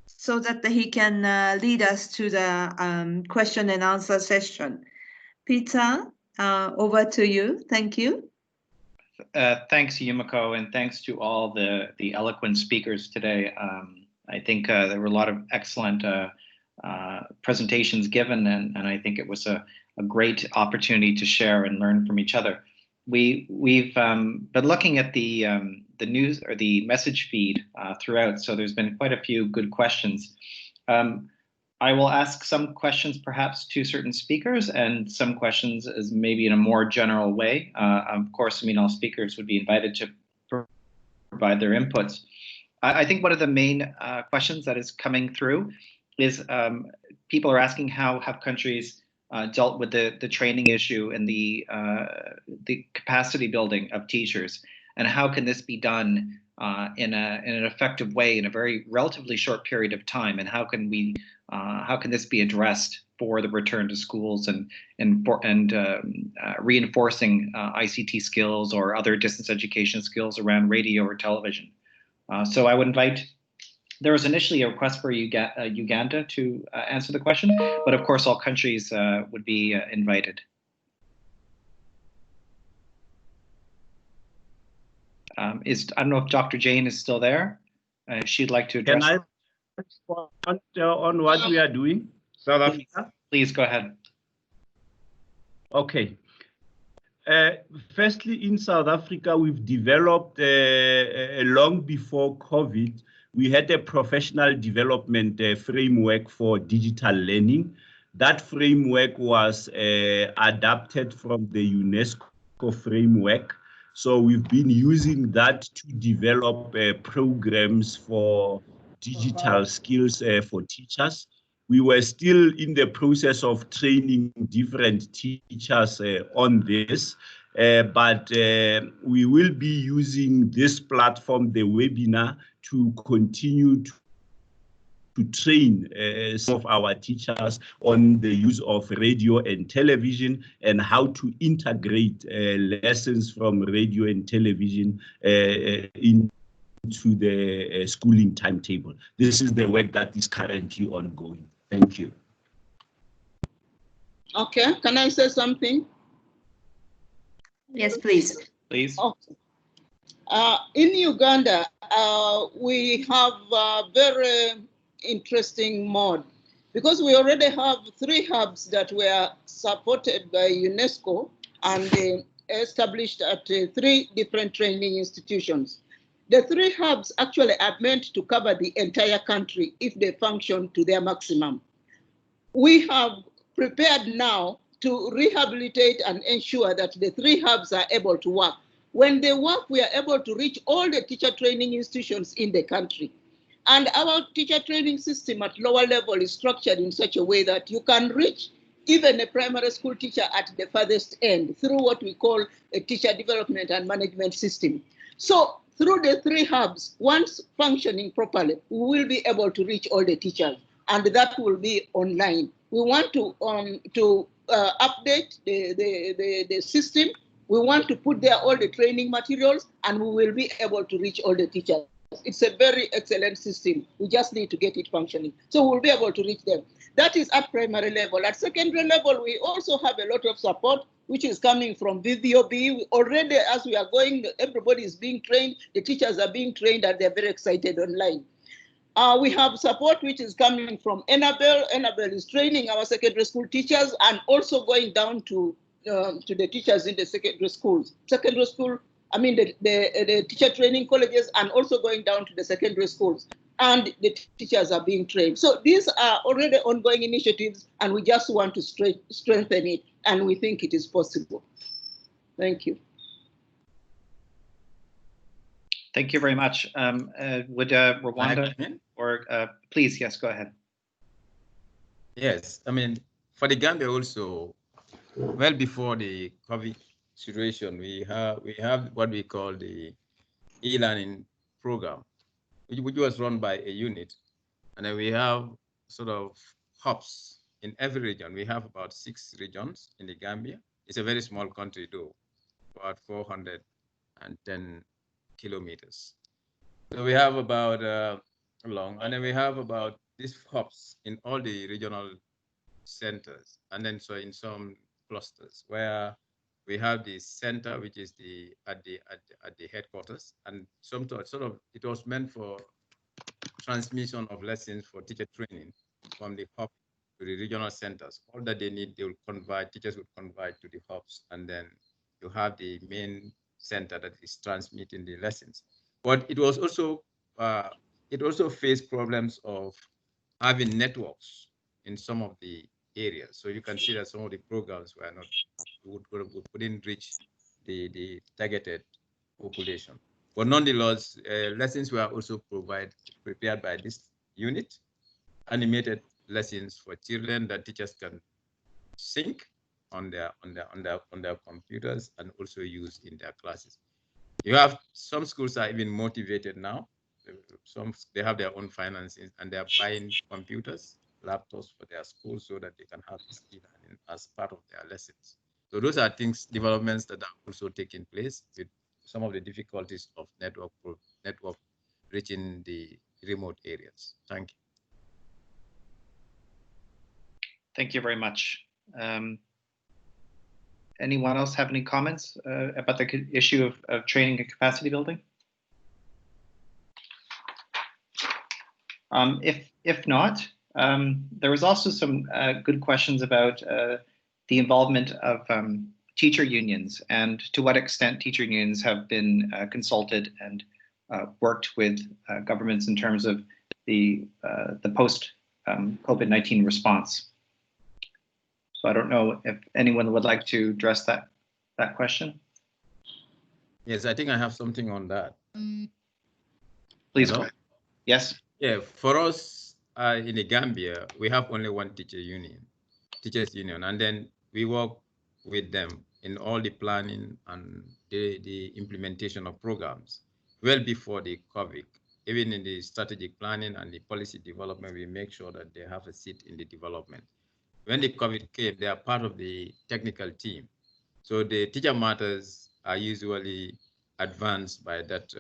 so that he can lead us to the question and answer session. Peter, over to you. Thank you. Thanks, Yumiko, and thanks to all the eloquent speakers today. I think there were a lot of excellent presentations given, and I think it was a great opportunity to share and learn from each other. We've been looking at the news or the message feed throughout, so there's been quite a few good questions. I will ask some questions perhaps to certain speakers and some questions as maybe in a more general way. Of course, all speakers would be invited to provide their inputs. I think one of the main questions that is coming through is people are asking how have countries dealt with the training issue and the capacity building of teachers, and how can this be done in an effective way in a very relatively short period of time, and how can this be addressed for the return to schools and reinforcing ICT skills or other distance education skills around radio or television. So I would invite. There was initially a request for Uganda to answer the question, but of course all countries would be invited. I don't know if Dr. Jane is still there. She'd like to address. Can I respond on what we are doing, South Africa? Please go ahead. Okay. Firstly, in South Africa, we've developed long before COVID, we had a professional development framework for digital learning. That framework was adapted from the UNESCO framework. So we've been using that to develop programs for digital skills for teachers. We were still in the process of training different teachers on this, but we will be using this platform, the webinar, to continue to train some of our teachers on the use of radio and television and how to integrate lessons from radio and television into the schooling timetable. This is the work that is currently ongoing. Thank you. Okay, can I say something? Yes, please. Please. Okay. In Uganda, we have a very interesting mode because we already have 3 hubs that were supported by UNESCO and established at 3 different training institutions. The 3 hubs actually are meant to cover the entire country if they function to their maximum. We have prepared now to rehabilitate and ensure that the 3 hubs are able to work. When they work, we are able to reach all the teacher training institutions in the country. And our teacher training system at lower level is structured in such a way that you can reach even a primary school teacher at the furthest end through what we call a teacher development and management system. So through the 3 hubs, once functioning properly, we will be able to reach all the teachers, and that will be online. We want to update the system. We want to put there all the training materials, and we will be able to reach all the teachers. It's a very excellent system. We just need to get it functioning. So we'll be able to reach them. That is at primary level. At secondary level, we also have a lot of support, which is coming from VVOB. Already, as we are going, everybody is being trained. The teachers are being trained, and they're very excited online. We have support which is coming from Enabel. Enabel is training our secondary school teachers and also going down to the teachers in the secondary schools. Secondary school, I mean the teacher training colleges, and also going down to the secondary schools. And the teachers are being trained. So these are already ongoing initiatives, and we just want to strengthen it, and we think it is possible. Thank you. Thank you very much. Would Rwanda or please, yes, go ahead. Yes, I mean, for the Gambia also, well before the COVID situation, we have what we call the e-learning program, which was run by a unit, and then we have sort of hubs in every region. We have about 6 regions in the Gambia. It's a very small country though, about 410 kilometers. So we have about long, and then we have about these hubs in all the regional centers, and then so in some clusters where we have the center, which is at the headquarters, and some sort of it was meant for transmission of lessons for teacher training from the hub to the regional centers. All that they need, they will convert, teachers will convert to the hubs, and then you have the main center that is transmitting the lessons. But it was also it also faced problems of having networks in some of the areas. So you can see that some of the programs were not wouldn't reach the targeted population. But nonetheless, lessons were also prepared by this unit, animated lessons for children that teachers can sync on their computers and also use in their classes. You have some schools are even motivated now. Some they have their own finances and they are buying computers, laptops for their schools so that they can have this e-learning as part of their lessons. So those are developments that are also taking place with some of the difficulties of network reaching the remote areas. Thank you. Thank you very much. Anyone else have any comments about the issue of training and capacity building? If not, there was also some good questions about the involvement of teacher unions and to what extent teacher unions have been consulted and worked with governments in terms of the post COVID-19 response. So I don't know if anyone would like to address that question. Yes, I think I have something on that. Please go ahead. Yes. Yeah, for us in the Gambia, we have only one teachers union, and then we work with them in all the planning and the implementation of programs well before the COVID. Even in the strategic planning and the policy development, we make sure that they have a seat in the development. When the COVID came, they are part of the technical team. So the teacher matters are usually advanced by that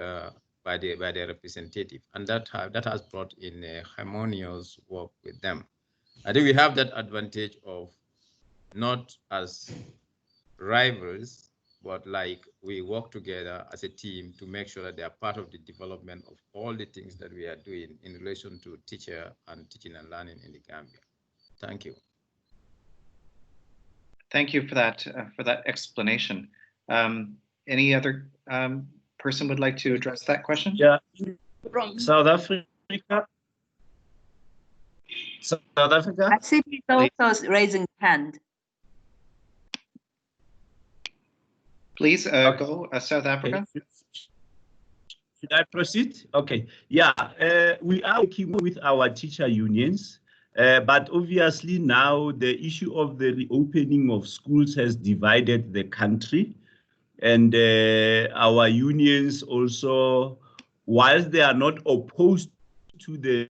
by their representative, and that has brought in a harmonious work with them. I think we have that advantage of not as rivals, but like we work together as a team to make sure that they are part of the development of all the things that we are doing in relation to teacher and teaching and learning in the Gambia. Thank you. Thank you for that explanation. Any other person would like to address that question? Yeah, from South Africa. South Africa. I see people also raising hand. Please go South Africa. Okay. Should I proceed? Okay. Yeah, we are working with our teacher unions, but obviously now the issue of the reopening of schools has divided the country, and our unions also, whilst they are not opposed to the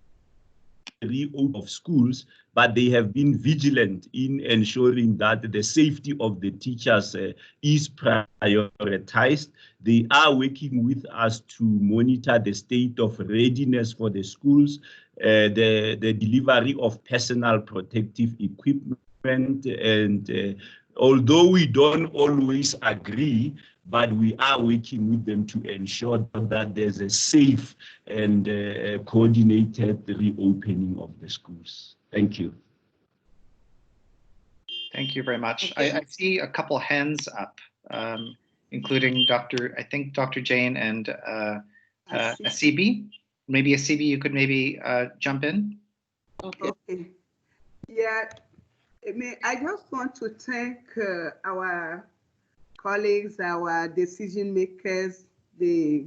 reopening of schools, but they have been vigilant in ensuring that the safety of the teachers is prioritized. They are working with us to monitor the state of readiness for the schools, the delivery of personal protective equipment, and although we don't always agree, but we are working with them to ensure that there's a safe and coordinated reopening of the schools. Thank you. Thank you very much. I see a couple hands up, including Dr. Jane and Asibi. Maybe Asibi, you could maybe jump in. Okay. Yeah, I just want to thank our colleagues, our decision makers, the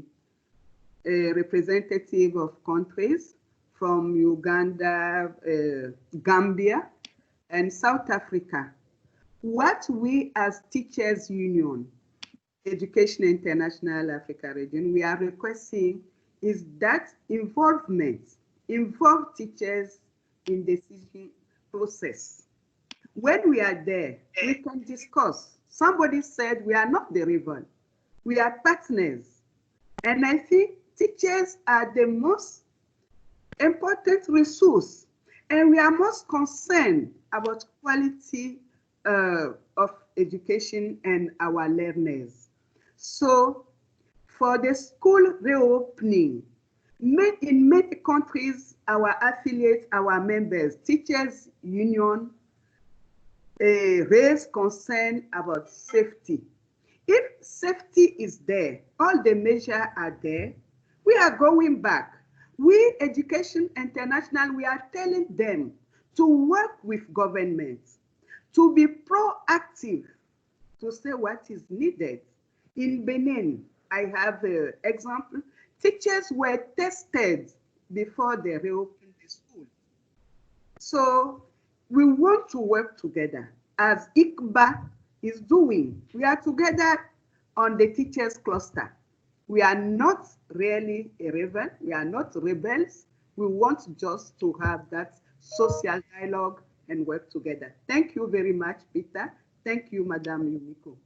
representative of countries from Uganda, Gambia, and South Africa. What we as Teachers Union, Education International Africa Region, we are requesting is that involve teachers in the decision process. When we are there, we can discuss. Somebody said we are not the rival, we are partners. And I think teachers are the most important resource, and we are most concerned about quality of education and our learners. So for the school reopening, in many countries, our affiliates, our members, teachers union, raise concern about safety. If safety is there, all the measures are there, we are going back. We, Education International, we are telling them to work with governments, to be proactive, to say what is needed. In Benin, I have an example. Teachers were tested before they reopened the school. So we want to work together as ICBA is doing. We are together on the teachers cluster. We are not really a rival. We are not rebels. We want just to have that social dialogue and work together. Thank you very much, Peter. Thank you, Madam Yumiko.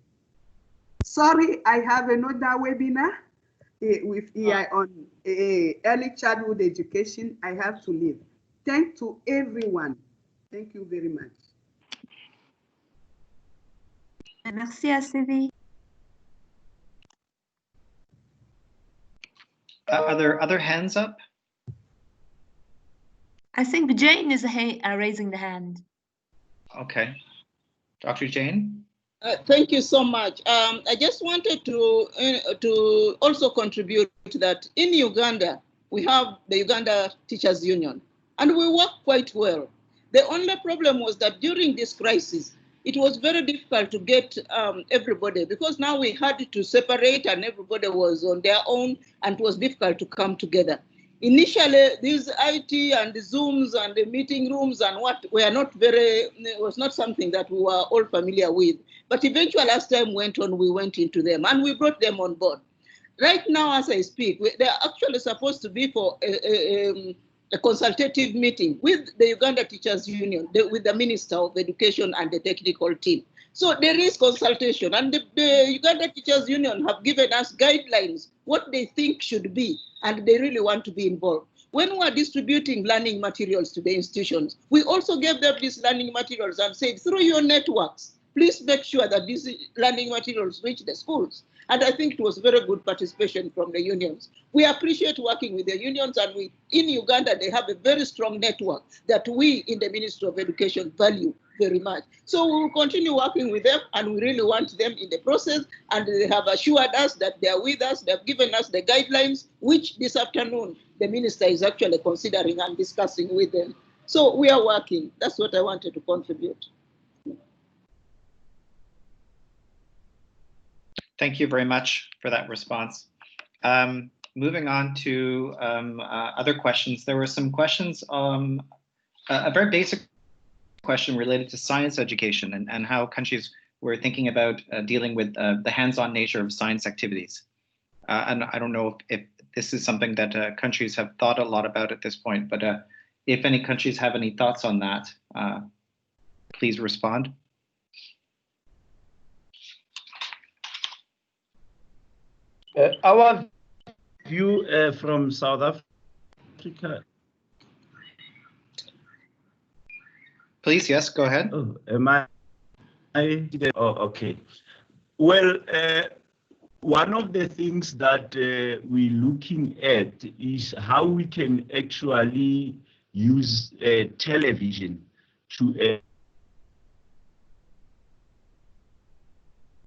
Sorry, I have another webinar with EI on early childhood education. I have to leave. Thank to everyone. Thank you very much. Merci, Asibi. Are there other hands up? I think Jane is raising the hand. Okay. Dr. Jane? Thank you so much. I just wanted to also contribute to that in Uganda, we have the Uganda Teachers Union, and we work quite well. The only problem was that during this crisis, it was very difficult to get everybody, because now we had to separate and everybody was on their own, and it was difficult to come together. Initially, these IT and the Zooms and the meeting rooms and what was not something that we were all familiar with. But eventually, as time went on, we went into them and we brought them on board. Right now, as I speak, they're actually supposed to be for a consultative meeting with the Uganda Teachers Union, with the Minister of Education and the technical team. So there is consultation, and the Uganda Teachers Union have given us guidelines, what they think should be, and they really want to be involved. When we are distributing learning materials to the institutions, we also gave them these learning materials and said, through your networks, please make sure that these learning materials reach the schools. And I think it was very good participation from the unions. We appreciate working with the unions, and in Uganda, they have a very strong network that we in the Ministry of Education value very much. So we will continue working with them, and we really want them in the process, and they have assured us that they are with us. They have given us the guidelines, which this afternoon, the minister is actually considering and discussing with them. So we are working. That's what I wanted to contribute. Thank you very much for that response. Moving on to other questions. There were some questions, a very basic question related to science education and how countries were thinking about dealing with the hands-on nature of science activities. And I don't know if this is something that countries have thought a lot about at this point, but if any countries have any thoughts on that, please respond. Our view from South Africa. Please, yes, go ahead. Oh, am I? Oh, okay. Well, one of the things that we're looking at is how we can actually use television to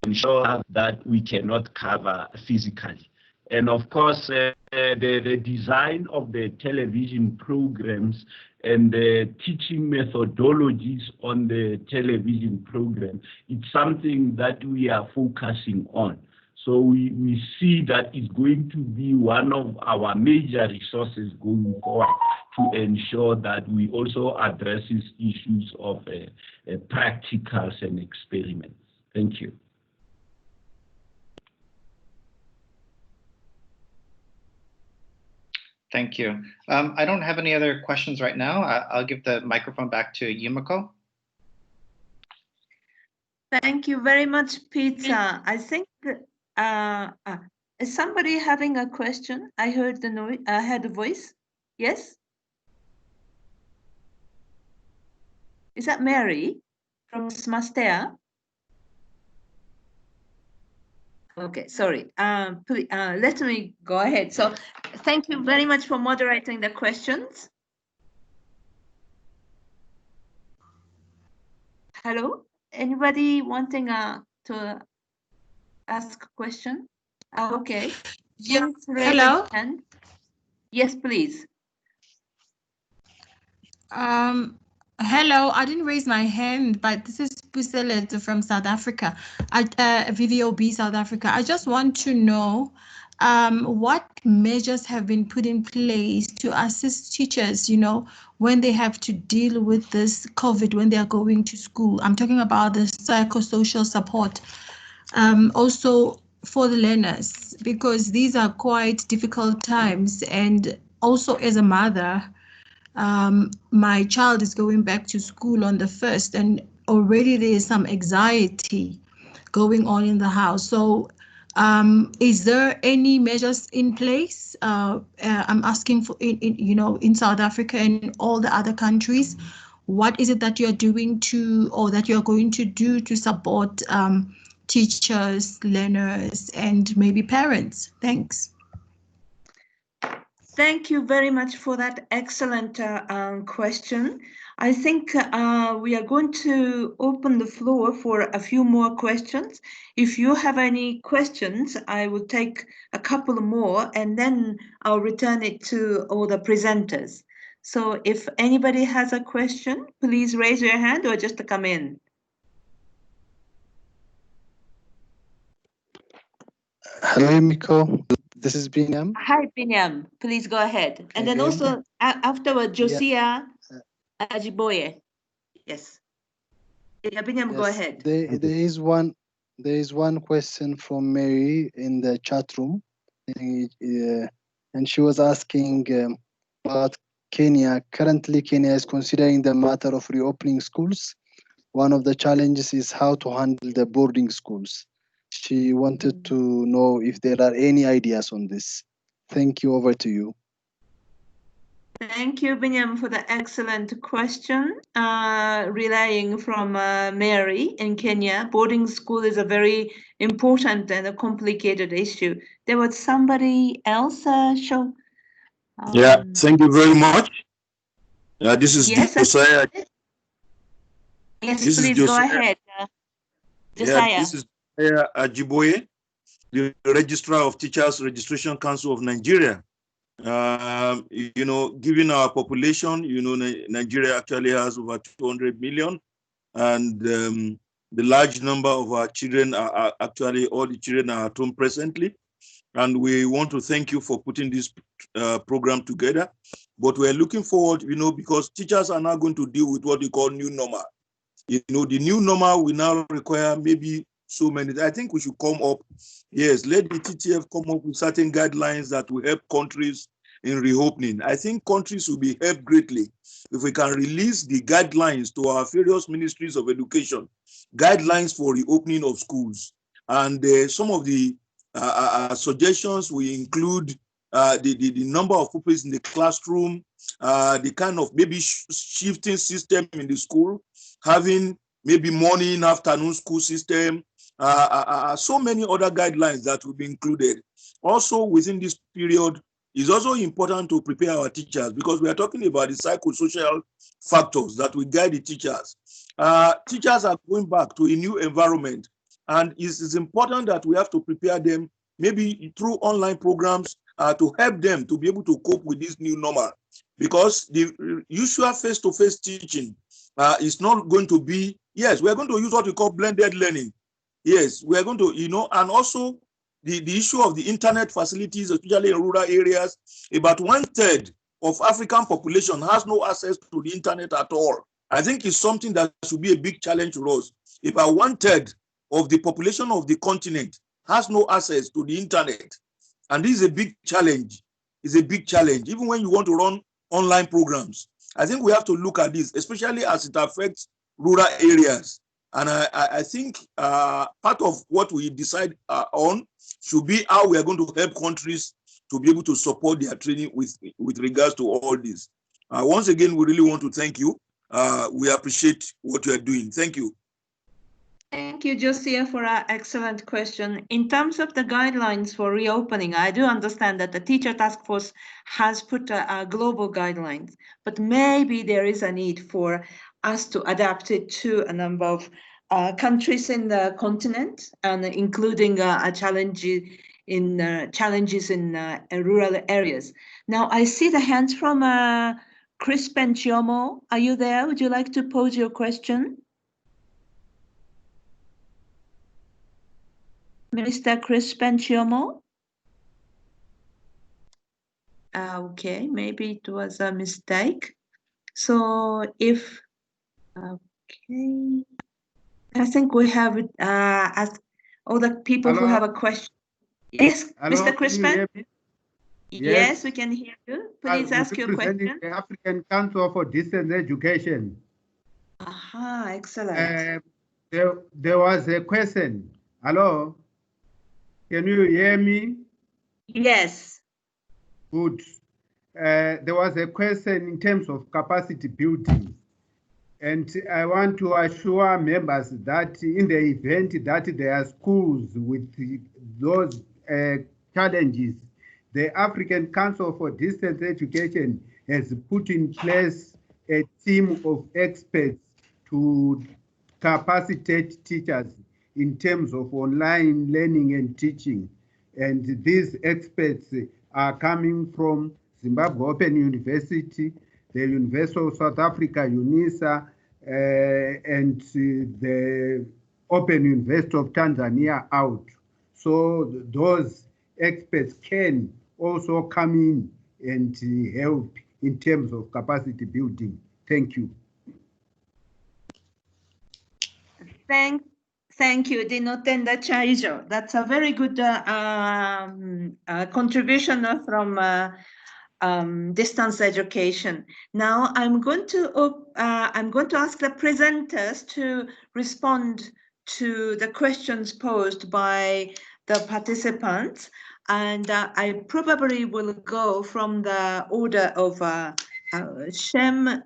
ensure that we cannot cover physically. And of course, the design of the television programs and the teaching methodologies on the television program, it's something that we are focusing on. So we see that it's going to be one of our major resources going forward to ensure that we also address issues of practicals and experiments. Thank you. Thank you. I don't have any other questions right now. I'll give the microphone back to Yumiko. Thank you very much, Peter. I think is somebody having a question? I heard the noise. I heard the voice. Yes. Is that Mary from Smastea? Okay, sorry. Please, let me go ahead. So thank you very much for moderating the questions. Hello, anybody wanting to ask a question? Okay. Yeah. Hello. Yes, please. Hello, I didn't raise my hand, but this is Puselet from South Africa, VVOB South Africa. I just want to know what measures have been put in place to assist teachers, you know, when they have to deal with this COVID, when they are going to school. I'm talking about the psychosocial support, also for the learners, because these are quite difficult times. And also as a mother, my child is going back to school on the 1st, and already there is some anxiety going on in the house. So is there any measures in place? I'm asking for, in South Africa and all the other countries, what is it that you're doing to, or that you're going to do to support teachers, learners, and maybe parents? Thanks. Thank you very much for that excellent question. I think we are going to open the floor for a few more questions. If you have any questions, I will take a couple more and then I'll return it to all the presenters. So if anybody has a question, please raise your hand or just come in. Hello, Miko. This is Binyam. Hi, Binyam. Please go ahead. And then also afterward, Josiah Ajiboye. Yes. Yeah, Binyam, go ahead. There is one question from Mary in the chat room, and she was asking about Kenya. Currently, Kenya is considering the matter of reopening schools. One of the challenges is how to handle the boarding schools. She wanted to know if there are any ideas on this. Thank you. Over to you. Thank you, Binyam, for the excellent question. Relaying from Mary in Kenya, boarding school is a very important and a complicated issue. There was somebody else show. Yeah, thank you very much. This is Josiah. Yes, please go ahead. Josiah. This is Josiah Ajiboye, the Registrar of Teachers Registration Council of Nigeria. You know, given our population, you know, Nigeria actually has over 200 million, and the large number of our children are actually, all the children are at home presently. And we want to thank you for putting this program together. But we're looking forward, you know, because teachers are now going to deal with what we call new normal. You know, the new normal will now require maybe so many. I think we should come up, yes, let the TTF come up with certain guidelines that will help countries in reopening. I think countries will be helped greatly if we can release the guidelines to our various ministries of education, guidelines for reopening of schools. And some of the suggestions will include the number of pupils in the classroom, the kind of maybe shifting system in the school, having maybe morning, afternoon school system, so many other guidelines that will be included. Also within this period, it's also important to prepare our teachers because we are talking about the psychosocial factors that will guide the teachers. Teachers are going back to a new environment, and it's important that we have to prepare them maybe through online programs to help them to be able to cope with this new normal, because the usual face-to-face teaching is not going to be, yes, we're going to use what we call blended learning. Yes, we're going to, you know, and also the issue of the internet facilities, especially in rural areas. About 1/3 of African population has no access to the internet at all. I think it's something that should be a big challenge to us. About 1/3 of the population of the continent has no access to the internet. And this is a big challenge. It's a big challenge, even when you want to run online programs. I think we have to look at this, especially as it affects rural areas. And I think part of what we decide on should be how we are going to help countries to be able to support their training with regards to all this. Once again, we really want to thank you. We appreciate what you are doing. Thank you. Thank you, Josiah, for our excellent question. In terms of the guidelines for reopening, I do understand that the Teacher Task Force has put global guidelines, but maybe there is a need for us to adapt it to a number of countries in the continent, and including challenges in rural areas. Now, I see the hands from Chris Benchiomo. Are you there? Would you like to pose your question? Mr. Chris Benchiomo? Okay, maybe it was a mistake. So if, okay, I think we have asked all the people who have a question. Yes, Hello, Mr. Chris Ben? Yes, we can hear you. Please ask your question. The African Council for Distance Education. Aha, excellent. There was a question. Hello? Can you hear me? Yes. Good. There was a question in terms of capacity building. And I want to assure members that in the event that there are schools with those challenges, the African Council for Distance Education has put in place a team of experts to capacitate teachers in terms of online learning and teaching. And these experts are coming from Zimbabwe Open University, the University of South Africa, UNISA, and the Open University of Tanzania out. So those experts can also come in and help in terms of capacity building. Thank you. Thank you, Dinotenda Chaijo. That's a very good contribution from distance education. Now I'm going to ask the presenters to respond to the questions posed by the participants, and I probably will go from the order of Shem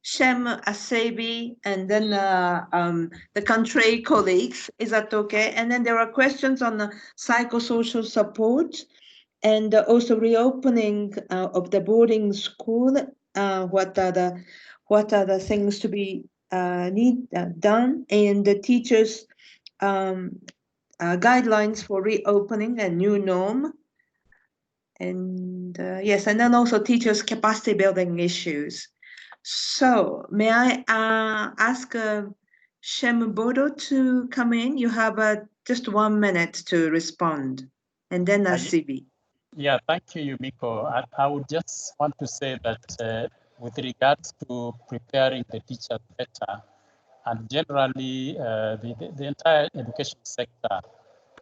Asebi, and then the country colleagues. Is that okay? And then there are questions on the psychosocial support and also reopening of the boarding school. What are the things to be done, and the teachers' guidelines for reopening a new norm. And yes, and then also teachers' capacity building issues. So may I ask Shem Bodo to come in? You have just 1 minute to respond, and then Asibi. Yeah, thank you, Yumiko. I would just want to say that with regards to preparing the teachers better, and generally the entire education sector,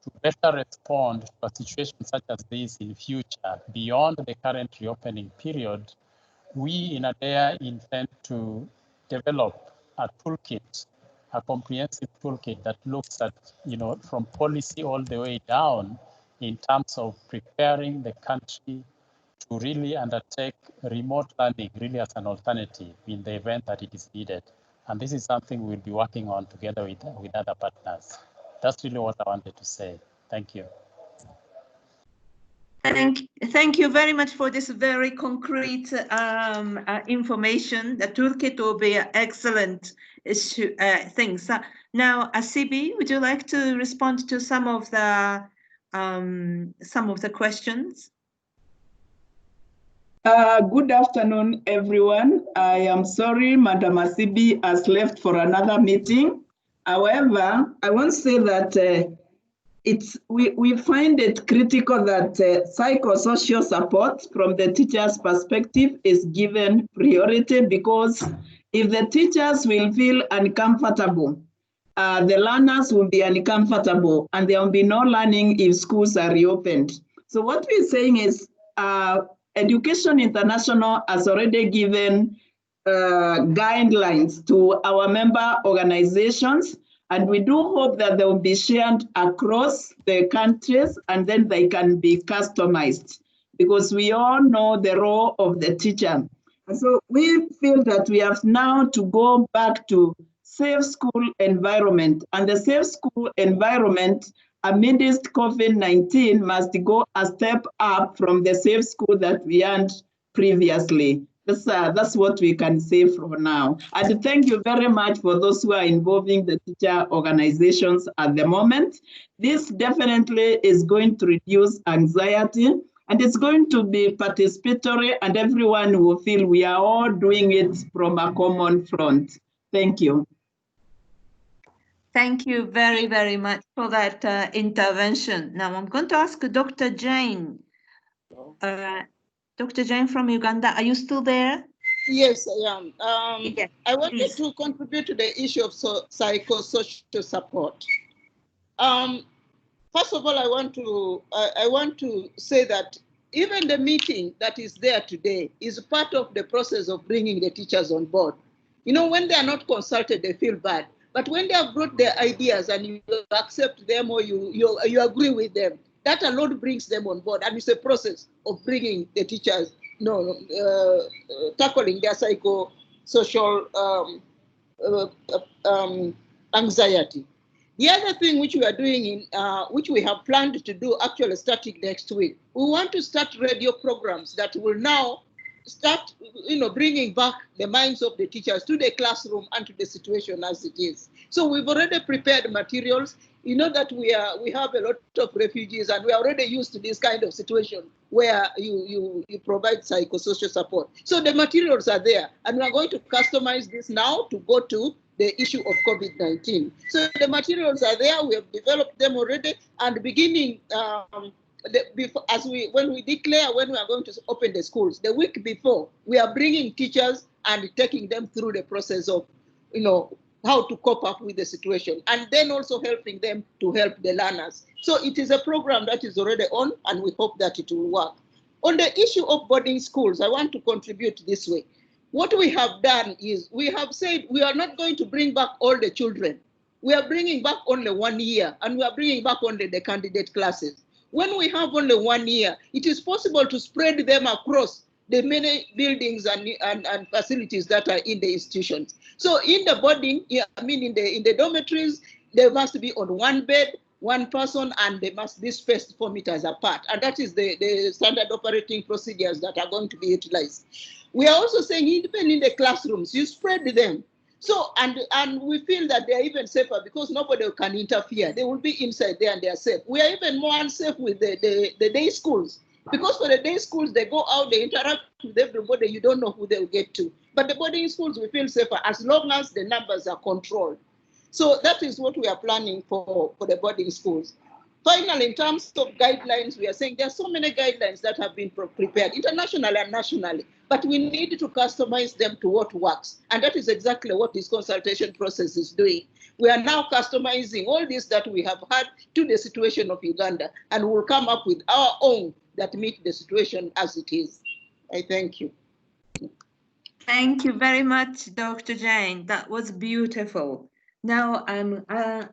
to better respond to a situation such as this in future, beyond the current reopening period, we in ADEA intend to develop a toolkit, a comprehensive toolkit that looks at, from policy all the way down in terms of preparing the country to really undertake remote learning really as an alternative in the event that it is needed. And this is something we'll be working on together with other partners. That's really what I wanted to say. Thank you. Thank you very much for this very concrete information. The toolkit will be an excellent things. Now, Asibi, would you like to respond to some of the questions? Good afternoon, everyone. I am sorry, Madam Asibi has left for another meeting. However, I want to say that we find it critical that psychosocial support from the teacher's perspective is given priority, because if the teachers will feel uncomfortable, the learners will be uncomfortable, and there will be no learning if schools are reopened. So what we're saying is Education International has already given guidelines to our member organizations, and we do hope that they will be shared across the countries, and then they can be customized, because we all know the role of the teacher. And so we feel that we have now to go back to safe school environment, and the safe school environment amidst COVID-19 must go a step up from the safe school that we had previously. That's what we can say for now. And thank you very much for those who are involving the teacher organizations at the moment. This definitely is going to reduce anxiety, and it's going to be participatory, and everyone will feel we are all doing it from a common front. Thank you. Thank you very, very much for that intervention. Now I'm going to ask Dr. Jane. Dr. Jane from Uganda, are you still there? Yes, I am. Yes, I wanted to contribute to the issue of psychosocial support. First of all, I want to say that even the meeting that is there today is part of the process of bringing the teachers on board. You know, when they are not consulted, they feel bad. But when they have brought their ideas and you accept them or you agree with them, that alone brings them on board. And it's a process of bringing the teachers, tackling their psychosocial anxiety. The other thing which we are doing, which we have planned to do actually starting next week, we want to start radio programs that will now start, bringing back the minds of the teachers to the classroom and to the situation as it is. So we've already prepared materials. You know that we have a lot of refugees, and we are already used to this kind of situation where you provide psychosocial support. So the materials are there, and we are going to customize this now to go to the issue of COVID-19. So the materials are there. We have developed them already, and beginning when we declare when we are going to open the schools, the week before, we are bringing teachers and taking them through the process of, how to cope up with the situation, and then also helping them to help the learners. So it is a program that is already on, and we hope that it will work. On the issue of boarding schools, I want to contribute this way. What we have done is we have said we are not going to bring back all the children. We are bringing back only 1 year, and we are bringing back only the candidate classes. When we have only 1 year, it is possible to spread them across the many buildings and facilities that are in the institutions. So in the boarding, in the dormitories, there must be on one bed, one person, and they must be spaced 4 meters apart. And that is the standard operating procedures that are going to be utilized. We are also saying even in the classrooms, you spread them. So, and we feel that they are even safer because nobody can interfere. They will be inside there and they are safe. We are even more unsafe with the day schools. Because for the day schools, they go out, they interact with everybody, you don't know who they'll get to. But the boarding schools, we feel safer as long as the numbers are controlled. So that is what we are planning for the boarding schools. Finally, in terms of guidelines, we are saying there are so many guidelines that have been prepared internationally and nationally, but we need to customize them to what works. And that is exactly what this consultation process is doing. We are now customizing all this that we have had to the situation of Uganda, and we'll come up with our own that meet the situation as it is. I thank you. Thank you very much, Dr. Jane. That was beautiful. Now I'm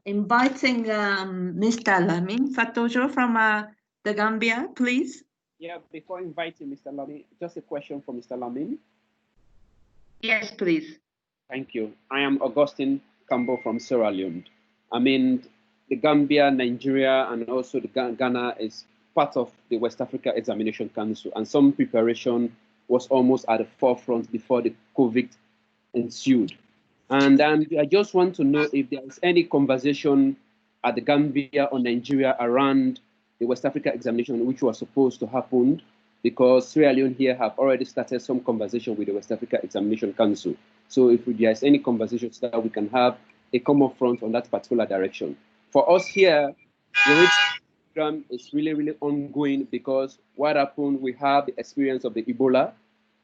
inviting Mr. Lamin Fatojo from the Gambia, please. Yeah, before inviting Mr. Lamin, just a question for Mr. Lamin. Yes, please. Thank you. I am Augustine Cambo from Sierra Leone. The Gambia, Nigeria, and also the Ghana is part of the West Africa Examination Council, and some preparation was almost at the forefront before the COVID ensued. And I just want to know if there is any conversation at the Gambia or Nigeria around the West Africa examination, which was supposed to happen, because Sierra Leone here have already started some conversation with the West Africa Examination Council. So if there is any conversations that we can have a common front on that particular direction. For us here, the program is really, really ongoing because what happened, we have the experience of the Ebola,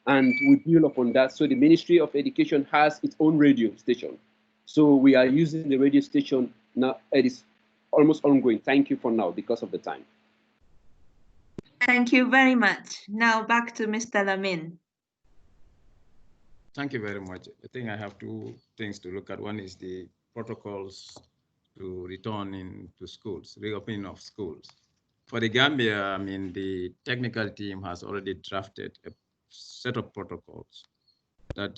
and we build upon that. So the Ministry of Education has its own radio station. So we are using the radio station now. It is almost ongoing. Thank you for now because of the time. Thank you very much. Now back to Mr. Lamin. Thank you very much. I think I have two things to look at. One is the protocols to return into schools, reopening of schools. For the Gambia, the technical team has already drafted a set of protocols that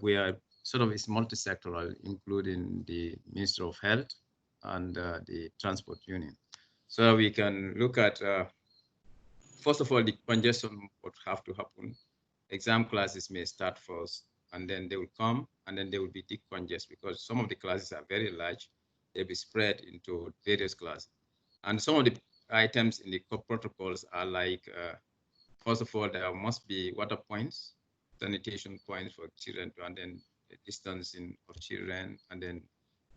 we are sort of is multi-sectoral, including the Ministry of Health and the Transport Union. So we can look at, first of all, the congestion would have to happen. Exam classes may start first, and then they will come, and then they will be decongest because some of the classes are very large. They'll be spread into various classes. And some of the items in the protocols are like, first of all, there must be water points, sanitation points for children, and then the distancing of children, and then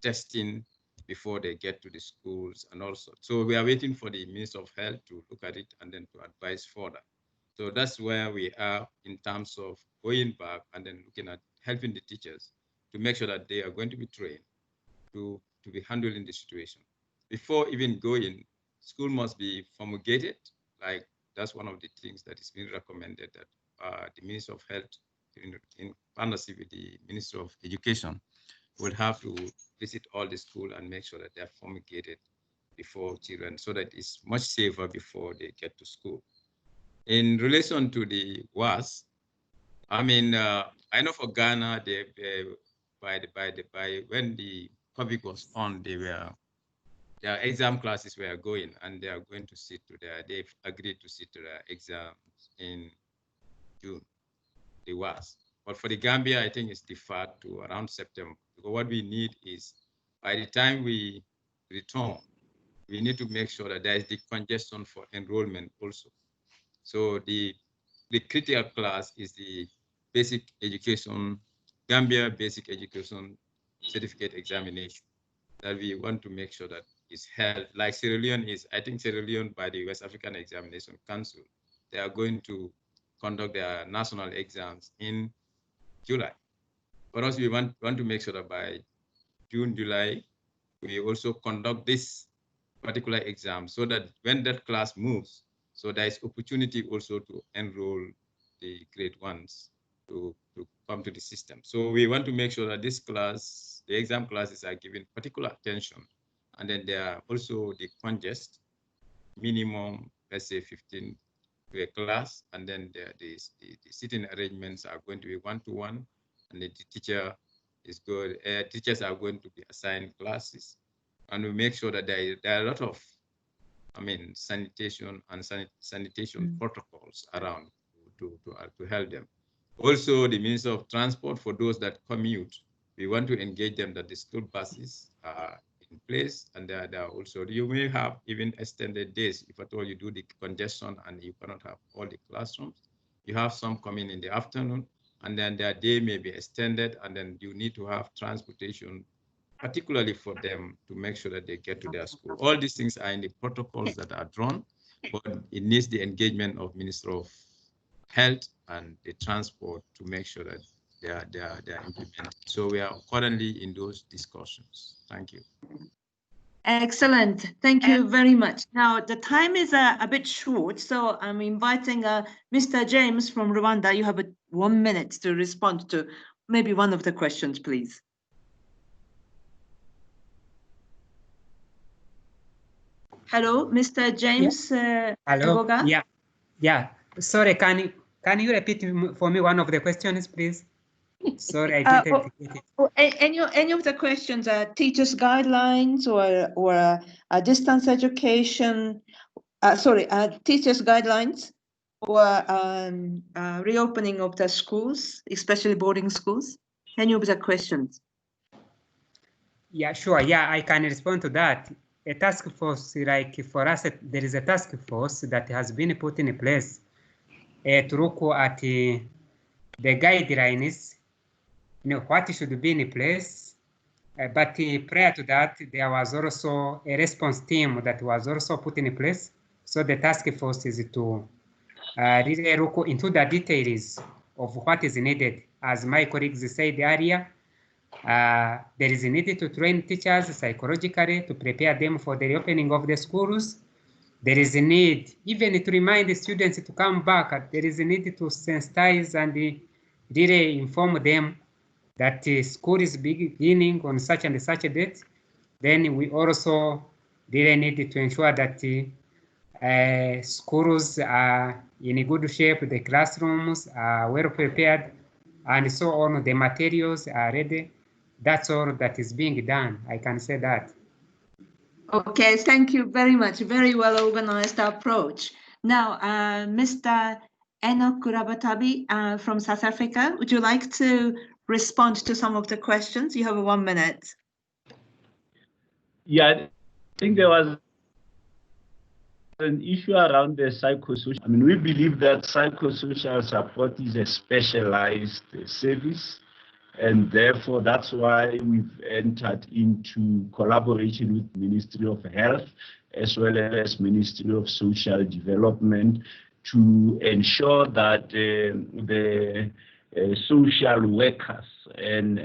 testing before they get to the schools and also. So we are waiting for the Minister of Health to look at it and then to advise further. So that's where we are in terms of going back and then looking at helping the teachers to make sure that they are going to be trained to be handling the situation. Before even going, school must be fumigated. Like that's one of the things that is being recommended, that the Minister of Health in partnership with the Minister of Education will have to visit all the schools and make sure that they're fumigated before children, so that it's much safer before they get to school. In relation to the WAS, I know for Ghana, when the COVID was on, their exam classes were going, and they are going to sit to they've agreed to sit to their exams in June. It was. But for the Gambia, I think it's deferred to around September. Because what we need is, by the time we return, we need to make sure that there is decongestion for enrollment also. So the critical class is the basic education, Gambia basic education certificate examination, that we want to make sure that is held, like Sierra Leone is. I think Sierra Leone, by the West African Examination Council, they are going to conduct their national exams in July. For us, we want to make sure that by June, July, we also conduct this particular exam, so that when that class moves, so there is opportunity also to enroll the grade ones to come to the system. So we want to make sure that this class, the exam classes, are given particular attention, and then there are also the congest minimum, let's say 15 to a class, and then the sitting arrangements are going to be one-to-one, and the teacher is good. Teachers are going to be assigned classes, and we make sure that there are a lot of, sanitation and sanitation protocols around to help them. Also, the Minister of Transport, for those that commute, we want to engage them that the school buses are in place, and there are also, you may have even extended days if at all you do the congestion and you cannot have all the classrooms. You have some coming in the afternoon, and then their day may be extended, and then you need to have transportation, particularly for them, to make sure that they get to their school. All these things are in the protocols that are drawn, but it needs the engagement of Minister of Health and the Transport to make sure that they are implemented. So we are currently in those discussions. Thank you. Excellent. Thank you very much. Now, the time is a bit short, so I'm inviting Mr. James from Rwanda. You have 1 minute to respond to maybe one of the questions, please. Hello, Mr. James. Hello. Evoga? Yeah. Sorry, can you repeat for me one of the questions, please? Sorry, I didn't get it. Any of the questions are teachers' guidelines or distance education? Teachers' guidelines or reopening of the schools, especially boarding schools? Any of the questions? Yeah, sure. Yeah, I can respond to that. A task force, like for us, there is a task force that has been put in place to look at the guidelines, what should be in place. But prior to that, there was also a response team that was also put in place. So the task force is to really look into the details of what is needed. As my colleagues said earlier, there is a need to train teachers psychologically to prepare them for the reopening of the schools. There is a need even to remind the students to come back. There is a need to sensitize and really inform them that school is beginning on such and such a date. Then we also really need to ensure that schools are in good shape, the classrooms are well prepared, and so on. The materials are ready. That's all that is being done. I can say that. Okay, thank you very much. Very well organized approach. Now, Mr. Enoch Kurabatabi from South Africa, would you like to respond to some of the questions? You have 1 minute. Yeah, I think there was an issue around the psychosocial. I mean, we believe that psychosocial support is a specialized service, and therefore that's why we've entered into collaboration with Ministry of Health as well as Ministry of Social Development to ensure that the social workers and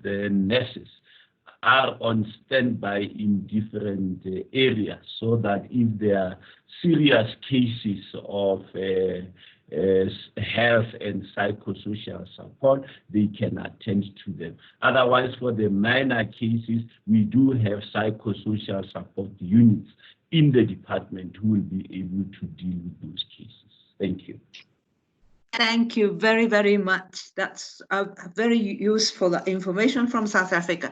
the nurses are on standby in different areas, so that if there are serious cases of health and psychosocial support, they can attend to them. Otherwise, for the minor cases, we do have psychosocial support units in the department who will be able to deal with those cases. Thank you. Thank you very, very much. That's a very useful information from South Africa.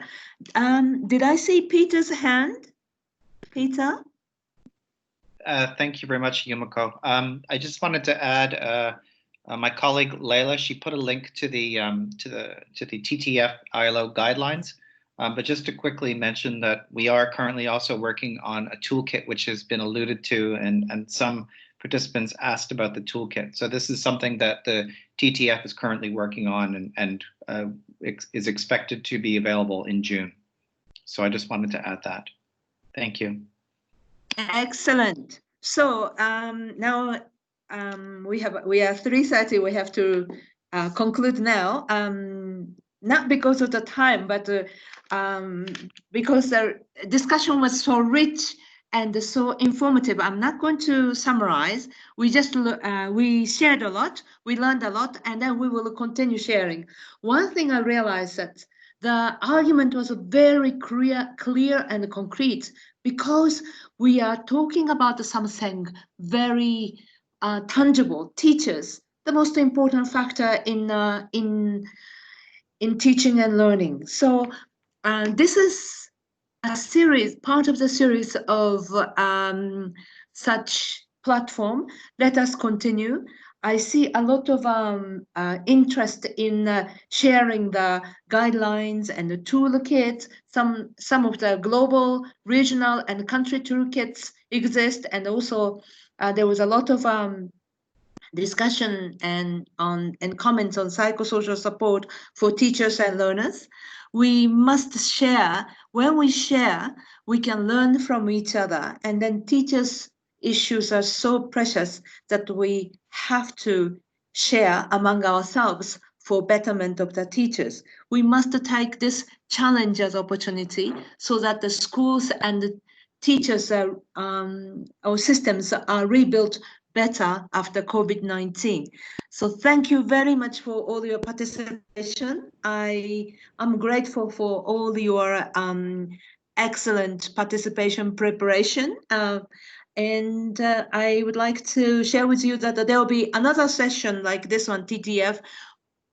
Did I see Peter's hand? Peter? Thank you very much, Yumiko. I just wanted to add my colleague Leila. She put a link to the TTF ILO guidelines. But just to quickly mention that we are currently also working on a toolkit, which has been alluded to, and some participants asked about the toolkit. So this is something that the TTF is currently working on and is expected to be available in June. So I just wanted to add that. Thank you. Excellent. So now we are 3:30. We have to conclude now. Not because of the time, but because the discussion was so rich and so informative. I'm not going to summarize. We just we shared a lot, we learned a lot, and then we will continue sharing. One thing I realized that the argument was very clear and concrete, because we are talking about something very tangible. Teachers, the most important factor in teaching and learning. So this is a series, part of the series of such platform. Let us continue. I see a lot of interest in sharing the guidelines and the toolkits. Some of the global, regional, and country toolkits exist, and also there was a lot of discussion and comments on psychosocial support for teachers and learners. We must share. When we share, we can learn from each other, and then teachers' issues are so precious that we have to share among ourselves for betterment of the teachers. We must take this challenge as opportunity so that the schools and the teachers our systems are rebuilt better after COVID-19. So thank you very much for all your participation. I'm grateful for all your excellent participation preparation. And I would like to share with you that there will be another session like this one, TTF,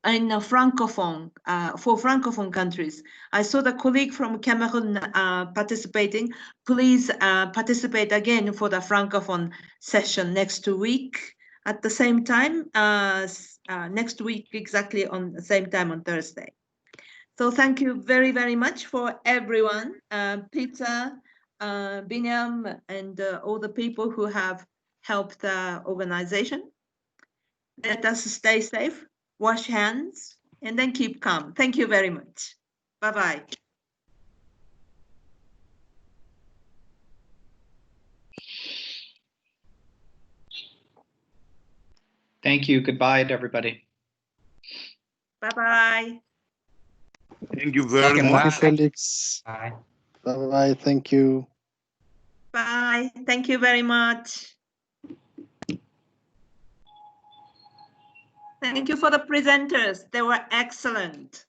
in Francophone, for Francophone countries. I saw the colleague from Cameroon participating. Please participate again for the Francophone session next week at the same time, next week exactly on the same time on Thursday. So thank you very, very much for everyone, Peter, Binyam, and all the people who have helped the organization. Let us stay safe, wash hands, and then keep calm. Thank you very much. Bye-bye. Thank you. Goodbye to everybody. Bye-bye. Thank you very much. Thank you, Felix. Bye. Bye-bye. Thank you. Bye. Thank you very much. Thank you for the presenters. They were excellent.